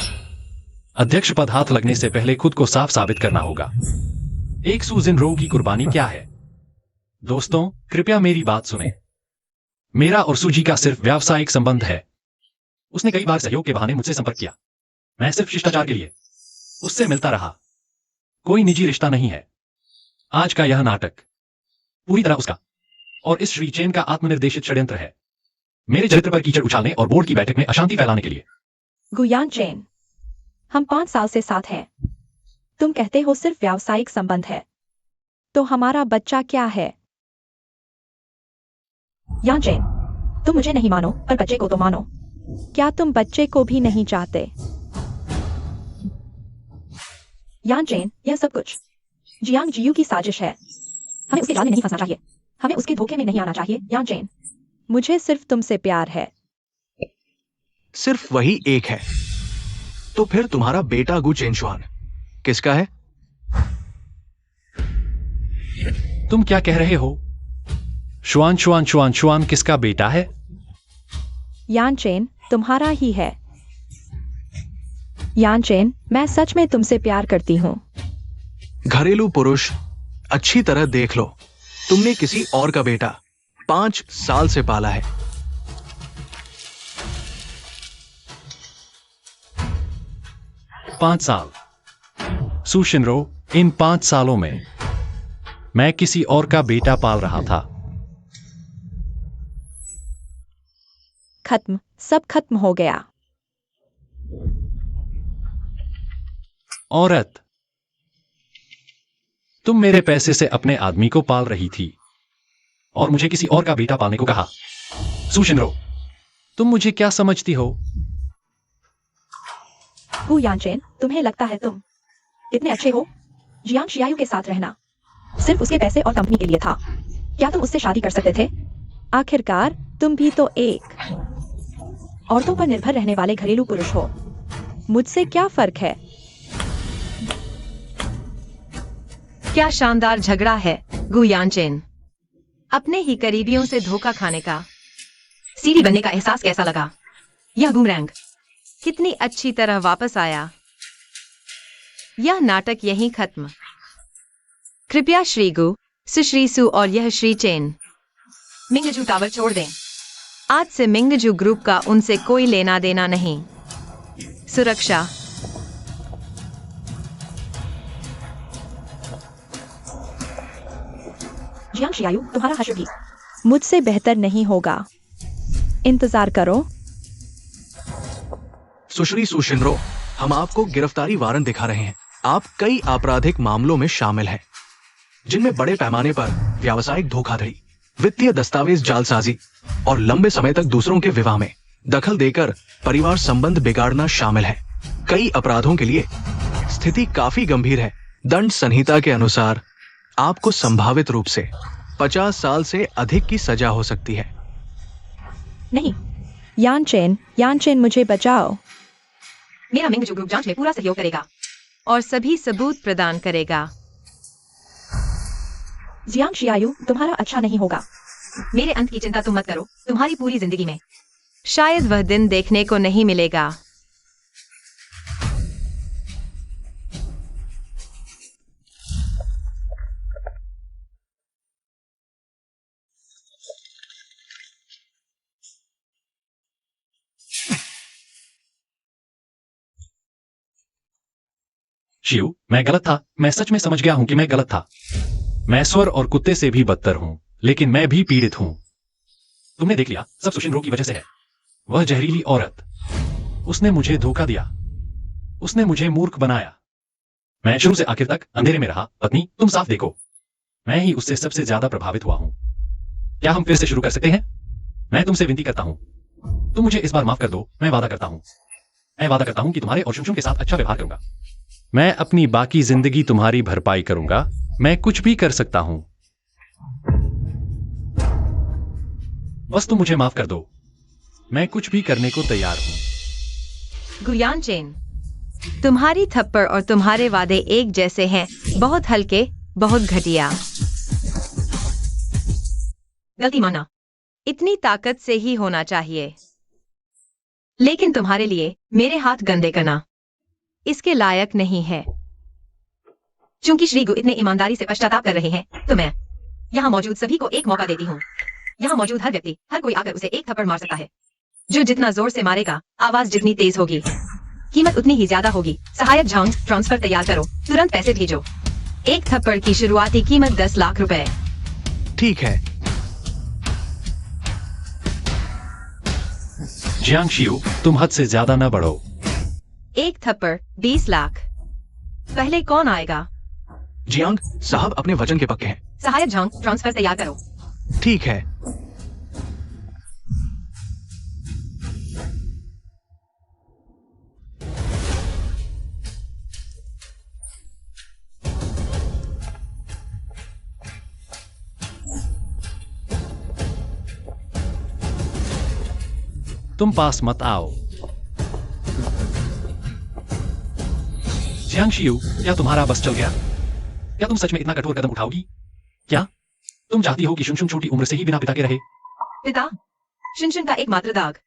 अध्यक्ष पद हाथ लगने से पहले खुद को साफ साबित करना होगा। एक सुजिन रो की कुर्बानी क्या है? दोस्तों, कृपया मेरी बात सुने। मेरा और सुजी का सिर्फ व्यावसायिक संबंध है। उसने कई बार सहयोग के बहाने मुझसे संपर्क किया। मैं सिर्फ शिष्टाचार के लिए उससे मिलता रहा। कोई निजी रिश्ता नहीं है। आज का यह नाटक पूरी तरह उसका और इस श्री चेन का आत्मनिर्देशित षड्यंत्र है, मेरे चरित्र पर कीचड़ उछालने और बोर्ड की बैठक में अशांति फैलाने के लिए। गुयान चेन, हम 5 साल से साथ हैं। तुम कहते हो सिर्फ व्यावसायिक संबंध है, तो हमारा बच्चा क्या है? यान चेन, तुम मुझे नहीं मानो पर बच्चे को तो मानो। क्या तुम बच्चे को भी नहीं चाहते? यान चेन, यह सब कुछ जियांग जियू की साजिश है। हमें उसके जाल में नहीं फंसना चाहिए। हमें उसके धोखे में नहीं आना चाहिए। यान चेन, मुझे सिर्फ तुमसे प्यार है। सिर्फ वही एक है। तो फिर तुम्हारा बेटा गु चेनशुआन किसका है? तुम क्या कह रहे हो? शुआन शुआन शुआन शुआन किसका बेटा है? यान चेन, तुम्हारा ही है। यान चेन, मैं सच में तुमसे प्यार करती हूँ। घरेलू पुरुष, अच्छी तरह देख लो। तुमने किसी और का बेटा 5 साल से पाला है। पांच साल? सुशिनरो, इन 5 सालों में मैं किसी और का बेटा पाल रहा था। खत्म, सब खत्म हो गया। औरत, तुम मेरे पैसे से अपने आदमी को पाल रही थी और मुझे किसी और का बेटा पालने को कहा। सुशिनरो, तुम मुझे क्या समझती हो? हु यानचेन, तुम्हें लगता है तुम इतने अच्छे हो? जियांग शियायू के साथ रहना सिर्फ उसके पैसे और कंपनी के लिए था। क्या तुम उससे शादी कर सकते थे? आखिरकार तुम भी तो एक औरतों पर निर्भर रहने वाले घरेलू पुरुष हो। मुझसे क्या फर्क है? क्या शानदार झगड़ा है गु यानचेन। अपने ही करीबियों से धोखा खाने का, सीढ़ी बनने का एहसास कैसा लगा? यह बूमरैंग कितनी अच्छी तरह वापस आया। यह नाटक यहीं खत्म। कृपया श्री गु, सुश्री सु और यह श्री चेन मिंगजू टावर छोड़ दें। आज से मिंगजू ग्रुप का उनसे कोई लेना देना नहीं। सुरक्षा। जियांग शियायू, तुम्हारा हश्र भी। मुझसे बेहतर नहीं होगा। इंतजार करो। सुश्री सुशिंद्रो, हम आपको गिरफ्तारी वारंट दिखा रहे हैं। आप कई आपराधिक मामलों में शामिल हैं, जिनमें बड़े पैमाने पर व्यावसायिक धोखाधड़ी, वित्तीय दस्तावेज जालसाजी और लंबे समय तक दूसरों के विवाह में दखल देकर परिवार संबंध बिगाड़ना शामिल है। कई अपराधों के लिए स्थिति काफी गंभीर है। दंड संहिता के अनुसार आपको संभावित रूप से 50 साल से अधिक की सजा हो सकती है। नहीं, यानचेन मुझे बचाओ। मेरा मिंगजू ग्रुप जांच में पूरा सहयोग करेगा। और सभी सबूत प्रदान करेगा। जियांग शियायू, तुम्हारा अच्छा नहीं होगा। मेरे अंत की चिंता तुम मत करो। तुम्हारी पूरी जिंदगी में शायद वह दिन देखने को नहीं मिलेगा। शिव, मैं गलत था। मैं सच में समझ गया हूं कि मैं गलत था। मैं स्वर और कुत्ते से भी बदतर हूं, लेकिन मैं भी पीड़ित हूं। तुमने देख लिया, सब सुशिंद्रो की वजह से है। वह जहरीली औरत, उसने मुझे धोखा दिया। उसने मुझे मूर्ख बनाया। मैं शुरू से आखिर तक अंधेरे में रहा। पत्नी, तुम साफ देखो, मैं ही उससे सबसे ज्यादा प्रभावित हुआ हूं। क्या हम फिर से शुरू कर सकते हैं? मैं तुमसे विनती करता हूं, तुम मुझे इस बार माफ कर दो। मैं वादा करता हूं कि तुम्हारे और शुमशुम के साथ अच्छा व्यवहार करूंगा। मैं अपनी बाकी जिंदगी तुम्हारी भरपाई करूंगा। मैं कुछ भी कर सकता हूं, बस तुम मुझे माफ कर दो। मैं कुछ भी करने को तैयार हूं। गुयानचेन, तुम्हारी थप्पड़ और तुम्हारे वादे एक जैसे हैं। बहुत हल्के, बहुत घटिया। गलती माना, इतनी ताकत से ही होना चाहिए। लेकिन तुम्हारे लिए मेरे हाथ गंदे करना इसके लायक नहीं है। चूंकि श्री गु इतने ईमानदारी से पश्चाताप कर रहे हैं, तो मैं यहाँ मौजूद सभी को एक मौका देती हूँ। यहाँ मौजूद हर व्यक्ति, हर कोई आकर उसे एक थप्पड़ मार सकता है। जो जितना जोर से मारेगा, आवाज जितनी तेज होगी, कीमत उतनी ही ज्यादा होगी। सहायक झांग, ट्रांसफर तैयार करो, तुरंत पैसे भेजो। एक थप्पड़ की शुरुआती कीमत 10 लाख रुपए। ठीक है। जियांग शियू, तुम हद से ज्यादा न बढ़ो। एक थप्पड़ 20 लाख। पहले कौन आएगा? जियांग साहब अपने वचन के पक्के हैं। सहायक झांग, ट्रांसफर तैयार करो। ठीक है। तुम पास मत आओ। जियांग शियू, क्या तुम्हारा बस चल गया? क्या तुम सच में इतना कठोर कदम उठाओगी? क्या तुम चाहती हो कि शुनशुन छोटी उम्र से ही बिना पिता के रहे? पिता? शुनशुन का एकमात्र दाग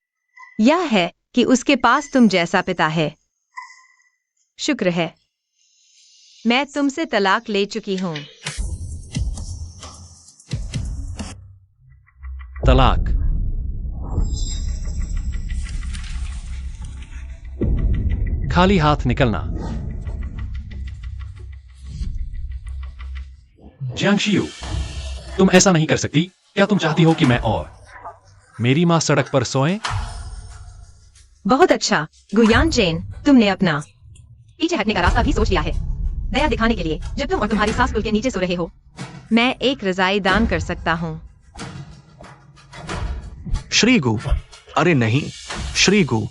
यह है कि उसके पास तुम जैसा पिता है। शुक्र है, मैं तुमसे तलाक ले चुकी हूं। तलाक? खाली हाथ निकलना। जियांग शियू, तुम ऐसा नहीं कर सकती। क्या तुम चाहती हो कि मैं और मेरी मां सड़क पर सोएं? बहुत अच्छा गुयानचेन, तुमने अपना पीछे हटने का रास्ता भी सोच लिया है, दया दिखाने के लिए, जब तुम और तुम्हारी सास पुल के नीचे सो रहे हो। मैं एक रजाई दान कर सकता हूं। श्री गु, अरे नहीं, श्री गु,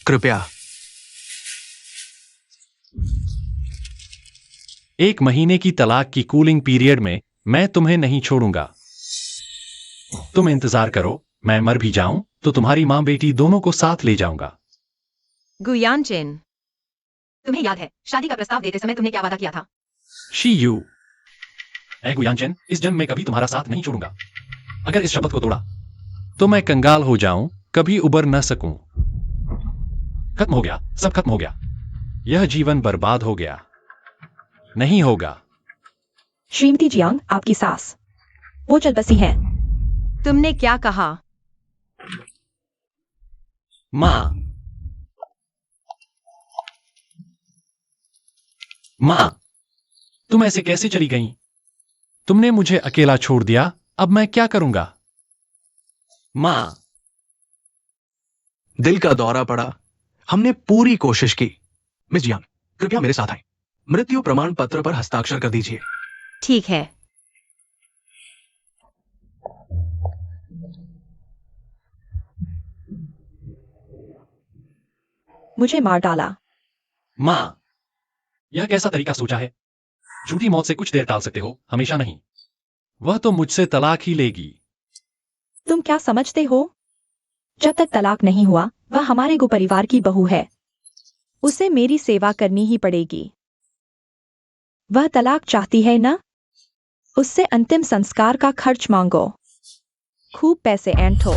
कृपया। 1 महीने की तलाक की कूलिंग पीरियड में मैं तुम्हें नहीं छोड़ूंगा। तुम इंतजार करो, मैं मर भी जाऊं तो तुम्हारी मां बेटी दोनों को साथ ले जाऊंगा। गुयानचेन, तुम्हें याद है शादी का प्रस्ताव देते समय तुमने क्या वादा किया था? शियू, ऐ गुयानचेन, इस जन्म में कभी तुम्हारा साथ नहीं छोड़ूंगा। अगर इस शपथ को तोड़ा तो मैं कंगाल हो जाऊं, कभी उबर न सकूं। खत्म हो गया, सब खत्म हो गया। यह जीवन बर्बाद हो गया। नहीं होगा। श्रीमती जियांग, आपकी सास, वो चल बसी है। तुमने क्या कहा? मां, मां, तुम ऐसे कैसे चली गई? तुमने मुझे अकेला छोड़ दिया। अब मैं क्या करूंगा? माँ, दिल का दौरा पड़ा। हमने पूरी कोशिश की। मिस जियांग, कृपया मेरे साथ आएं। मृत्यु प्रमाण पत्र पर हस्ताक्षर कर दीजिए। ठीक है। मुझे मार डाला। माँ, यह कैसा तरीका सोचा है? झूठी मौत से कुछ देर टाल सकते हो, हमेशा नहीं। वह तो मुझसे तलाक ही लेगी। तुम क्या समझते हो? जब तक तलाक नहीं हुआ, वह हमारे गो परिवार की बहू है। उसे मेरी सेवा करनी ही पड़ेगी। वह तलाक चाहती है ना? उससे अंतिम संस्कार का खर्च मांगो। खूब पैसे ऐंठो।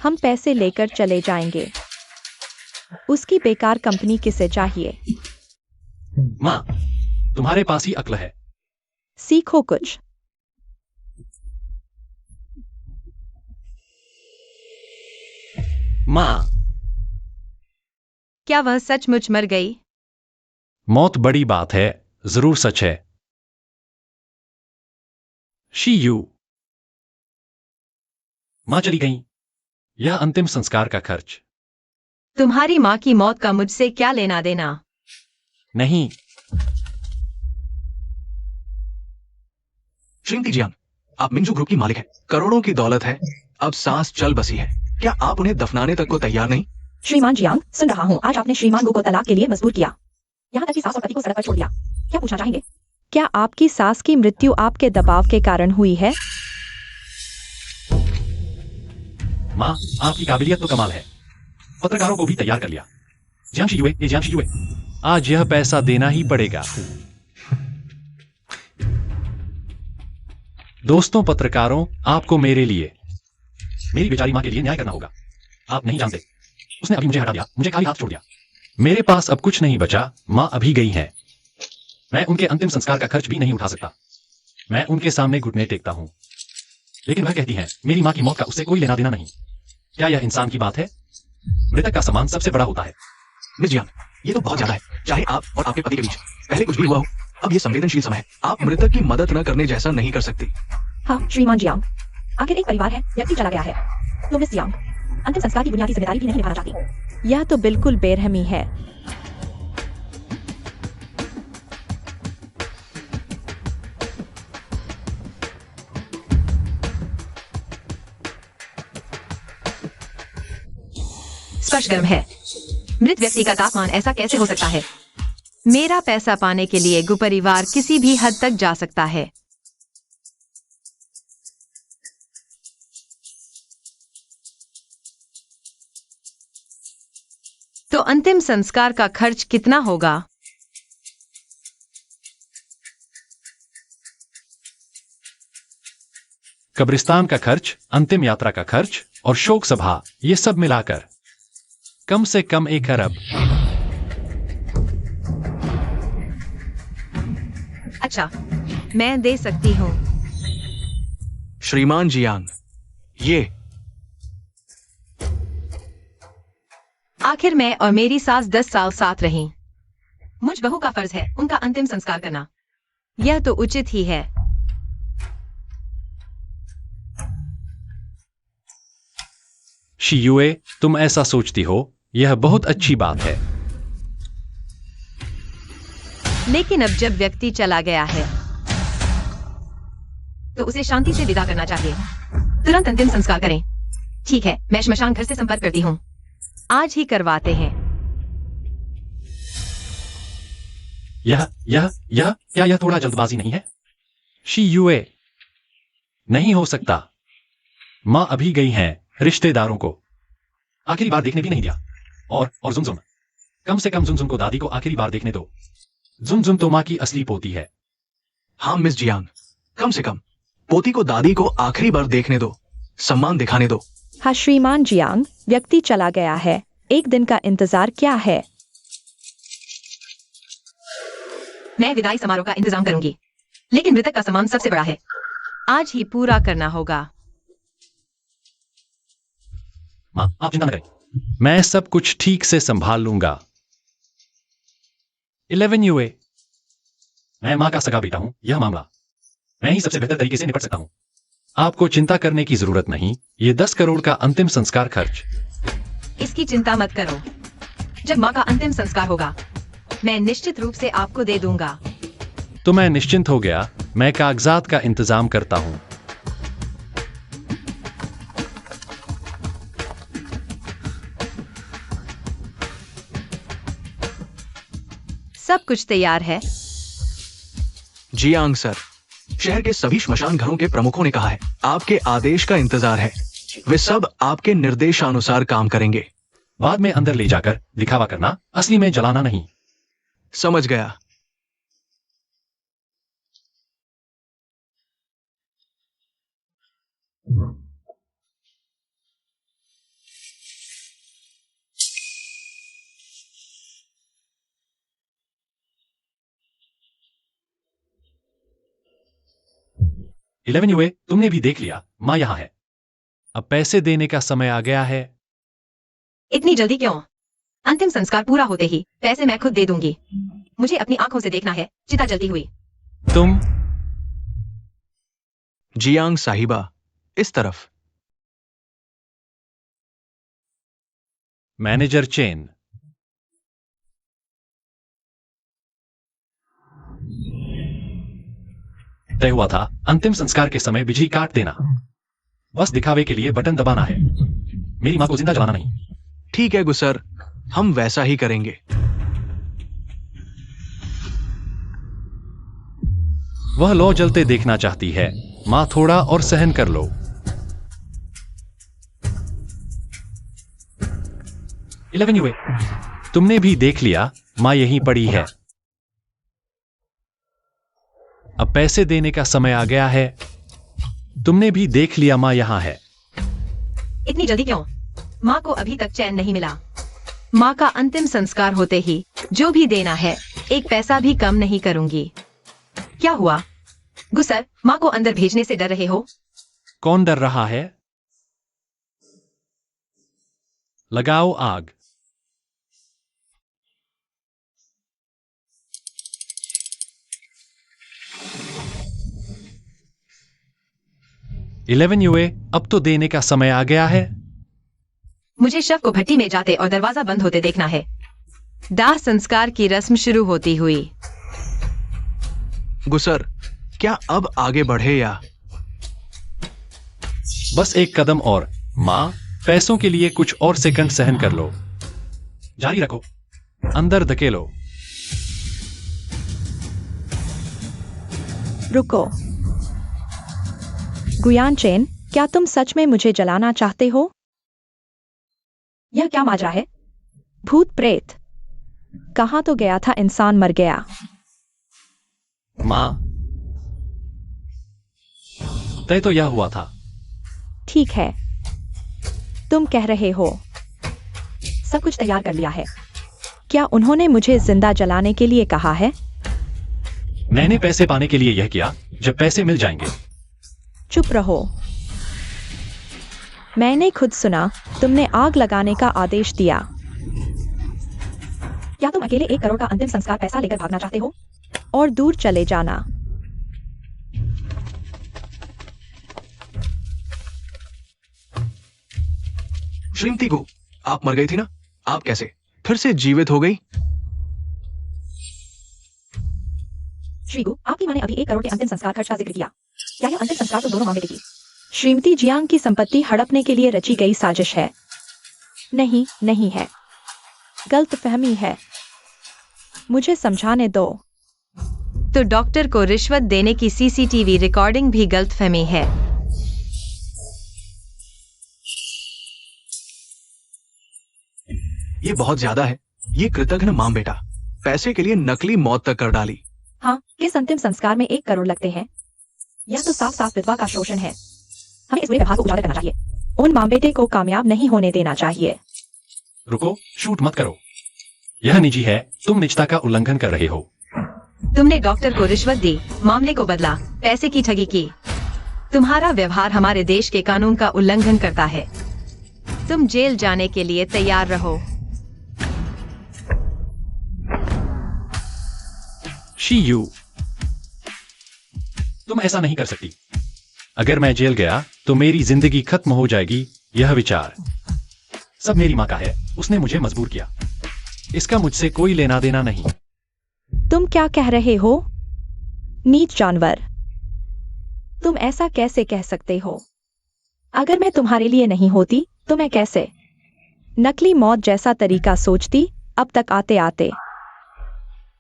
हम पैसे लेकर चले जाएंगे। उसकी बेकार कंपनी किसे चाहिए? माँ, तुम्हारे पास ही अक्ल है। सीखो कुछ। माँ, क्या वह सचमुच मर गई? मौत बड़ी बात है, जरूर सच है। शी माँ चली गई। यह अंतिम संस्कार का खर्च। तुम्हारी माँ की मौत का मुझसे क्या लेना देना? नहीं। श्रीमती जियांग, आप मिंजू ग्रुप की मालिक हैं। करोड़ों की दौलत है। अब सांस चल बसी है। क्या आप उन्हें दफनाने तक को तैयार नहीं? श्रीमान जियांग, सुन रहा हूँ। आज आपने श्रीमान गो को तलाक के लिए मजबूर किया। यहाँ तक कि सास और पति को सड़क पर छोड़ दिया। क्या पूछना चाहेंगे? क्या आपकी सास की मृत्यु आपके दबाव के कारण हुई है? माँ, आपकी काबिलियत तो कमाल है। पत्रकारों को भी तैयार कर लिया। जियांग शीयुए, आज यह पैसा देना ही पड़ेगा। दोस्तों पत्रकारों, आपको मेरे लिए, मेरी बेचारी माँ के लिए न्याय करना होगा। आप नहीं जानते, उसने अभी मुझे हटा दिया, मुझे खाली हाथ छोड़ दिया। मेरे पास अब कुछ नहीं बचा। माँ अभी गई है। मैं उनके अंतिम संस्कार का खर्च भी नहीं उठा सकता। मैं उनके सामने घुटने टेकता हूं, लेकिन वह कहती है मेरी माँ की मौत का उससे कोई लेना देना नहीं। क्या यह इंसान की बात है? मृतक का सम्मान सबसे बड़ा होता है। मिस जियांग, ये तो बहुत ज्यादा है। चाहे आप और आपके पति के बीच पहले कुछ भी हुआ हो, अब ये संवेदनशील समय है। आप मृतक की मदद न करने जैसा नहीं कर सकती। हाँ श्रीमान जियांग, आखिर एक परिवार है, व्यक्ति चला गया है तो मिस जियांग अंतिम संस्कार की बुनियादी जिम्मेदारी भी नहीं निभाना चाहती। यह तो बिल्कुल बेरहमी है। स्पर्श गर्म है। मृत व्यक्ति का तापमान ऐसा कैसे हो सकता है? मेरा पैसा पाने के लिए गु परिवार किसी भी हद तक जा सकता है। तो अंतिम संस्कार का खर्च कितना होगा? कब्रिस्तान का खर्च, अंतिम यात्रा का खर्च और शोक सभा, ये सब मिलाकर कम से कम 1 अरब। अच्छा, मैं दे सकती हूँ। श्रीमान जियांग, ये आखिर मैं और मेरी सास 10 साल साथ रहीं। मुझ बहू का फर्ज है उनका अंतिम संस्कार करना। यह तो उचित ही है। शीयुए, तुम ऐसा सोचती हो, यह बहुत अच्छी बात है। लेकिन अब जब व्यक्ति चला गया है तो उसे शांति से विदा करना चाहिए। तुरंत अंतिम संस्कार करें। ठीक है, मैं श्मशान घर से संपर्क करती हूँ। आज ही करवाते हैं। क्या यह थोड़ा जल्दबाजी नहीं है? शीयुए, नहीं हो सकता। माँ अभी गई हैं रिश्तेदारों को आखिरी बार देखने भी नहीं दिया। और जुमजुम, कम से कम जुमजुम को दादी को आखिरी बार देखने दो। जुमजुम तो माँ की असली पोती है। हाँ मिस जियांग, कम से कम पोती को दादी को आखिरी बार देखने दो, सम्मान दिखाने दो। हाँ श्रीमान जियांग, व्यक्ति चला गया है। एक दिन का इंतजार क्या है? मैं विदाई समारोह का इंतजाम करूंगी, लेकिन मृतक का सम्मान सबसे बड़ा है। आज ही पूरा करना होगा। माँ, आप चिंता न करें, मैं सब कुछ ठीक से संभाल लूंगा। 11 UA, मैं माँ का सगा बेटा हूं। यह मामला मैं ही सबसे बेहतर तरीके से निपट सकता हूं। आपको चिंता करने की जरूरत नहीं, ये 10 करोड़ का अंतिम संस्कार खर्च। इसकी चिंता मत करो। जब माँ का अंतिम संस्कार होगा मैं निश्चित रूप से आपको दे दूंगा। तो मैं निश्चिंत हो गया। मैं कागजात का इंतजाम करता हूँ। सब कुछ तैयार है। जियांग सर, शहर के सभी श्मशान घरों के प्रमुखों ने कहा है आपके आदेश का इंतजार है। वे सब आपके निर्देशानुसार काम करेंगे। बाद में अंदर ले जाकर दिखावा करना, असली में जलाना नहीं। समझ गया। इलेवन हुए, तुमने भी देख लिया, माँ यहाँ है। अब पैसे देने का समय आ गया है। इतनी जल्दी क्यों? अंतिम संस्कार पूरा होते ही पैसे मैं खुद दे दूंगी। मुझे अपनी आंखों से देखना है चिता जलती हुई। तुम जियांग साहिबा, इस तरफ। Manager chain. तय हुआ था अंतिम संस्कार के समय बिजली काट देना। बस दिखावे के लिए बटन दबाना है। मेरी मां को जिंदा जलाना नहीं। ठीक है गुसर, हम वैसा ही करेंगे। वह लौ जलते देखना चाहती है। मां थोड़ा और सहन कर लो। इलेवन हुए, तुमने भी देख लिया, मां यहीं पड़ी है। अब पैसे देने का समय आ गया है। तुमने भी देख लिया, मां यहां है। इतनी जल्दी क्यों? माँ को अभी तक चैन नहीं मिला। माँ का अंतिम संस्कार होते ही जो भी देना है एक पैसा भी कम नहीं करूंगी। क्या हुआ गुसर, माँ को अंदर भेजने से डर रहे हो? कौन डर रहा है? लगाओ आग। इलेवन हुए, अब तो देने का समय आ गया है। मुझे शव को भट्टी में जाते और दरवाजा बंद होते देखना है। दाह संस्कार की रस्म शुरू होती हुई। गुसर, क्या अब आगे बढ़े या? बस एक कदम और। मां, पैसों के लिए कुछ और सेकंड सहन कर लो। जारी रखो। अंदर धकेलो। रुको। गुयान चेन, क्या तुम सच में मुझे जलाना चाहते हो? यह क्या माजरा है? भूत प्रेत। कहाँ तो गया था इंसान मर गया। मां, तय तो यह हुआ था। ठीक है, तुम कह रहे हो। सब कुछ तैयार कर लिया है। क्या उन्होंने मुझे जिंदा जलाने के लिए कहा है? मैंने पैसे पाने के लिए यह किया। जब पैसे मिल जाएंगे। चुप रहो। मैंने खुद सुना, तुमने आग लगाने का आदेश दिया। क्या तुम अकेले 1 करोड़ का अंतिम संस्कार पैसा लेकर भागना चाहते हो? और दूर चले जाना। श्रीमती गो, आप मर गई थी ना? आप कैसे फिर से जीवित हो गई? श्रीगु, आपकी मां ने अभी 1 करोड़ के अंतिम संस्कार खर्च का जिक्र किया। क्या यह अंतिम संस्कार तो दोनों मांगे की? श्रीमती जियांग की संपत्ति हड़पने के लिए रची गई साजिश है। नहीं, नहीं है। गलतफहमी है। मुझे समझाने दो। तो डॉक्टर को रिश्वत देने की सीसीटीवी रिकॉर्डिंग भी गलतफहमी है। ये बहुत ज्यादा है। ये कृतघ्न मां बेटा पैसे के लिए नकली मौत तक कर डाली। हाँ, इस अंतिम संस्कार में 1 करोड़ लगते हैं। यह तो साफ साफ विधवा का शोषण है। हमें इस बुरे व्यवहार को उजागर करना चाहिए। उन मां बेटे को कामयाब नहीं होने देना चाहिए। रुको, शूट मत करो। यह निजी है। तुम निजता का उल्लंघन कर रहे हो। तुमने डॉक्टर को रिश्वत दी, मामले को बदला, पैसे की ठगी की। तुम्हारा व्यवहार हमारे देश के कानून का उल्लंघन करता है। तुम जेल जाने के लिए तैयार रहो। शी यू, तुम ऐसा नहीं कर सकती। अगर मैं जेल गया तो मेरी जिंदगी खत्म हो जाएगी। यह विचार सब मेरी माँ का है, उसने मुझे मजबूर किया। इसका मुझसे कोई लेना देना नहीं। तुम क्या कह रहे हो? नीच जानवर, तुम ऐसा कैसे कह सकते हो? अगर मैं तुम्हारे लिए नहीं होती तो मैं कैसे नकली मौत जैसा तरीका सोचती? अब तक आते आते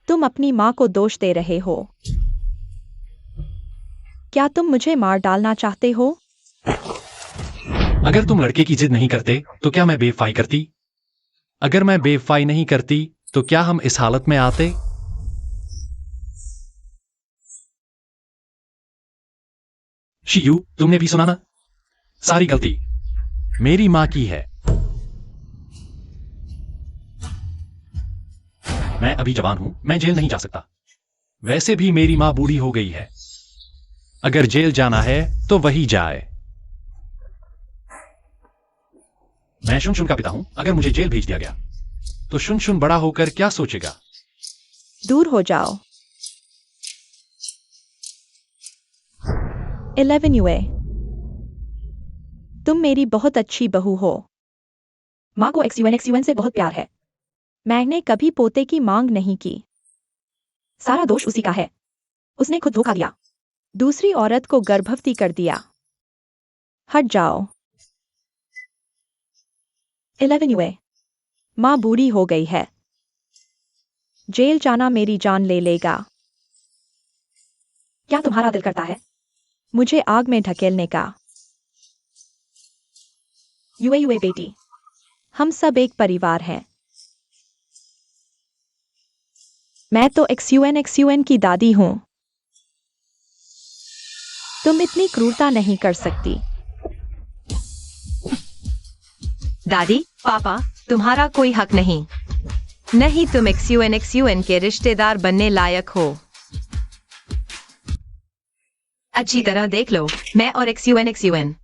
तुम अपनी माँ को दोष दे रहे हो। क्या तुम मुझे मार डालना चाहते हो? अगर तुम लड़के की जिद नहीं करते तो क्या मैं बेवफाई करती? अगर मैं बेवफाई नहीं करती तो क्या हम इस हालत में आते? शियू, तुमने भी सुना ना? सारी गलती मेरी माँ की है। मैं अभी जवान हूं, मैं जेल नहीं जा सकता। वैसे भी मेरी माँ बूढ़ी हो गई है। अगर जेल जाना है तो वही जाए। मैं शुन का पिता हूं। अगर मुझे जेल भेज दिया गया तो शुन बड़ा होकर क्या सोचेगा? दूर हो जाओ। 11 UA, तुम मेरी बहुत अच्छी बहू हो। माँ को XUN से बहुत प्यार है। मैंने कभी पोते की मांग नहीं की। सारा दोष उसी का है। उसने खुद धोखा दिया, दूसरी औरत को गर्भवती कर दिया। हट जाओ। 11 UA, माँ बूढ़ी हो गई है। जेल जाना मेरी जान ले लेगा। क्या तुम्हारा दिल करता है मुझे आग में ढकेलने का? UA बेटी, हम सब एक परिवार हैं। मैं तो XUN की दादी हूं। तुम इतनी क्रूरता नहीं कर सकती। दादी, पापा, तुम्हारा कोई हक नहीं। नहीं, तुम XUN के रिश्तेदार बनने लायक हो। अच्छी तरह देख लो, मैं और XUN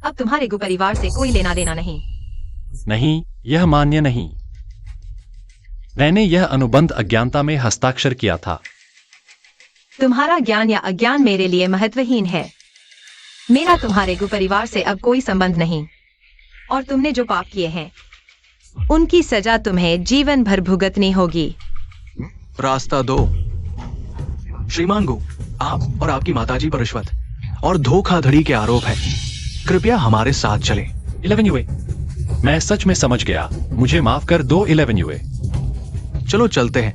अब तुम्हारे गु परिवार से कोई लेना देना नहीं। नहीं, यह मान्य नहीं। मैंने यह अनुबंध अज्ञानता में हस्ताक्षर किया था। तुम्हारा ज्ञान या अज्ञान मेरे लिए महत्वहीन है। मेरा तुम्हारे गु परिवार से अब कोई संबंध नहीं। और तुमने जो पाप किए हैं उनकी सजा तुम्हें जीवन भर भुगतनी होगी। रास्ता दो। श्रीमान गु, आप और आपकी माताजी पर रिश्वत और धोखाधड़ी के आरोप है। कृपया हमारे साथ चलें। 11 UA, मैं सच में समझ गया। मुझे माफ कर दो 11 UA। चलो चलते हैं।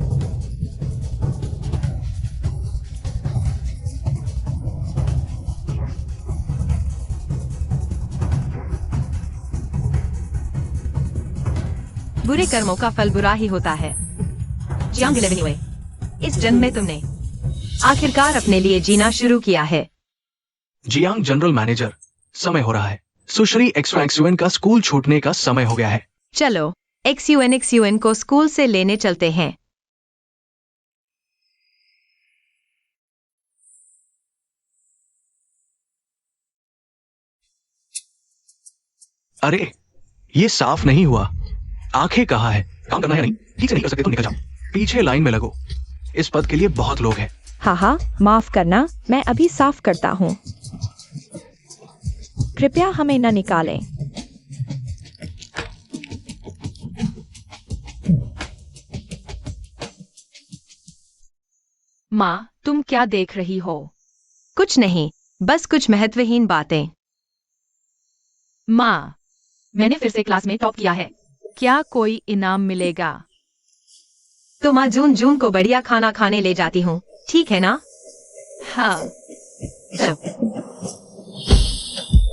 बुरे कर्मों का फल बुरा ही होता है। जियांग 11 UA, इस जन्म में तुमने आखिरकार अपने लिए जीना शुरू किया है। जियांग जनरल मैनेजर, समय हो रहा है। सुश्री XUN का स्कूल छूटने का समय हो गया है। चलो XUN को स्कूल से लेने चलते हैं। अरे, ये साफ नहीं हुआ। आंखें कहाँ है? काम करना है नहीं? ठीक से नहीं कर सकते तो निकल जाओ। पीछे लाइन में लगो। इस पद के लिए बहुत लोग हैं। हाँ, माफ करना, मैं अभी साफ करता हूँ। कृपया हमें न निकालें। माँ, तुम क्या देख रही हो? कुछ नहीं, बस कुछ महत्वहीन बातें। माँ, मैंने फिर से क्लास में टॉप किया है। क्या कोई इनाम मिलेगा? तो माँ जून को बढ़िया खाना खाने ले जाती हूँ, ठीक है ना? हाँ। चलो।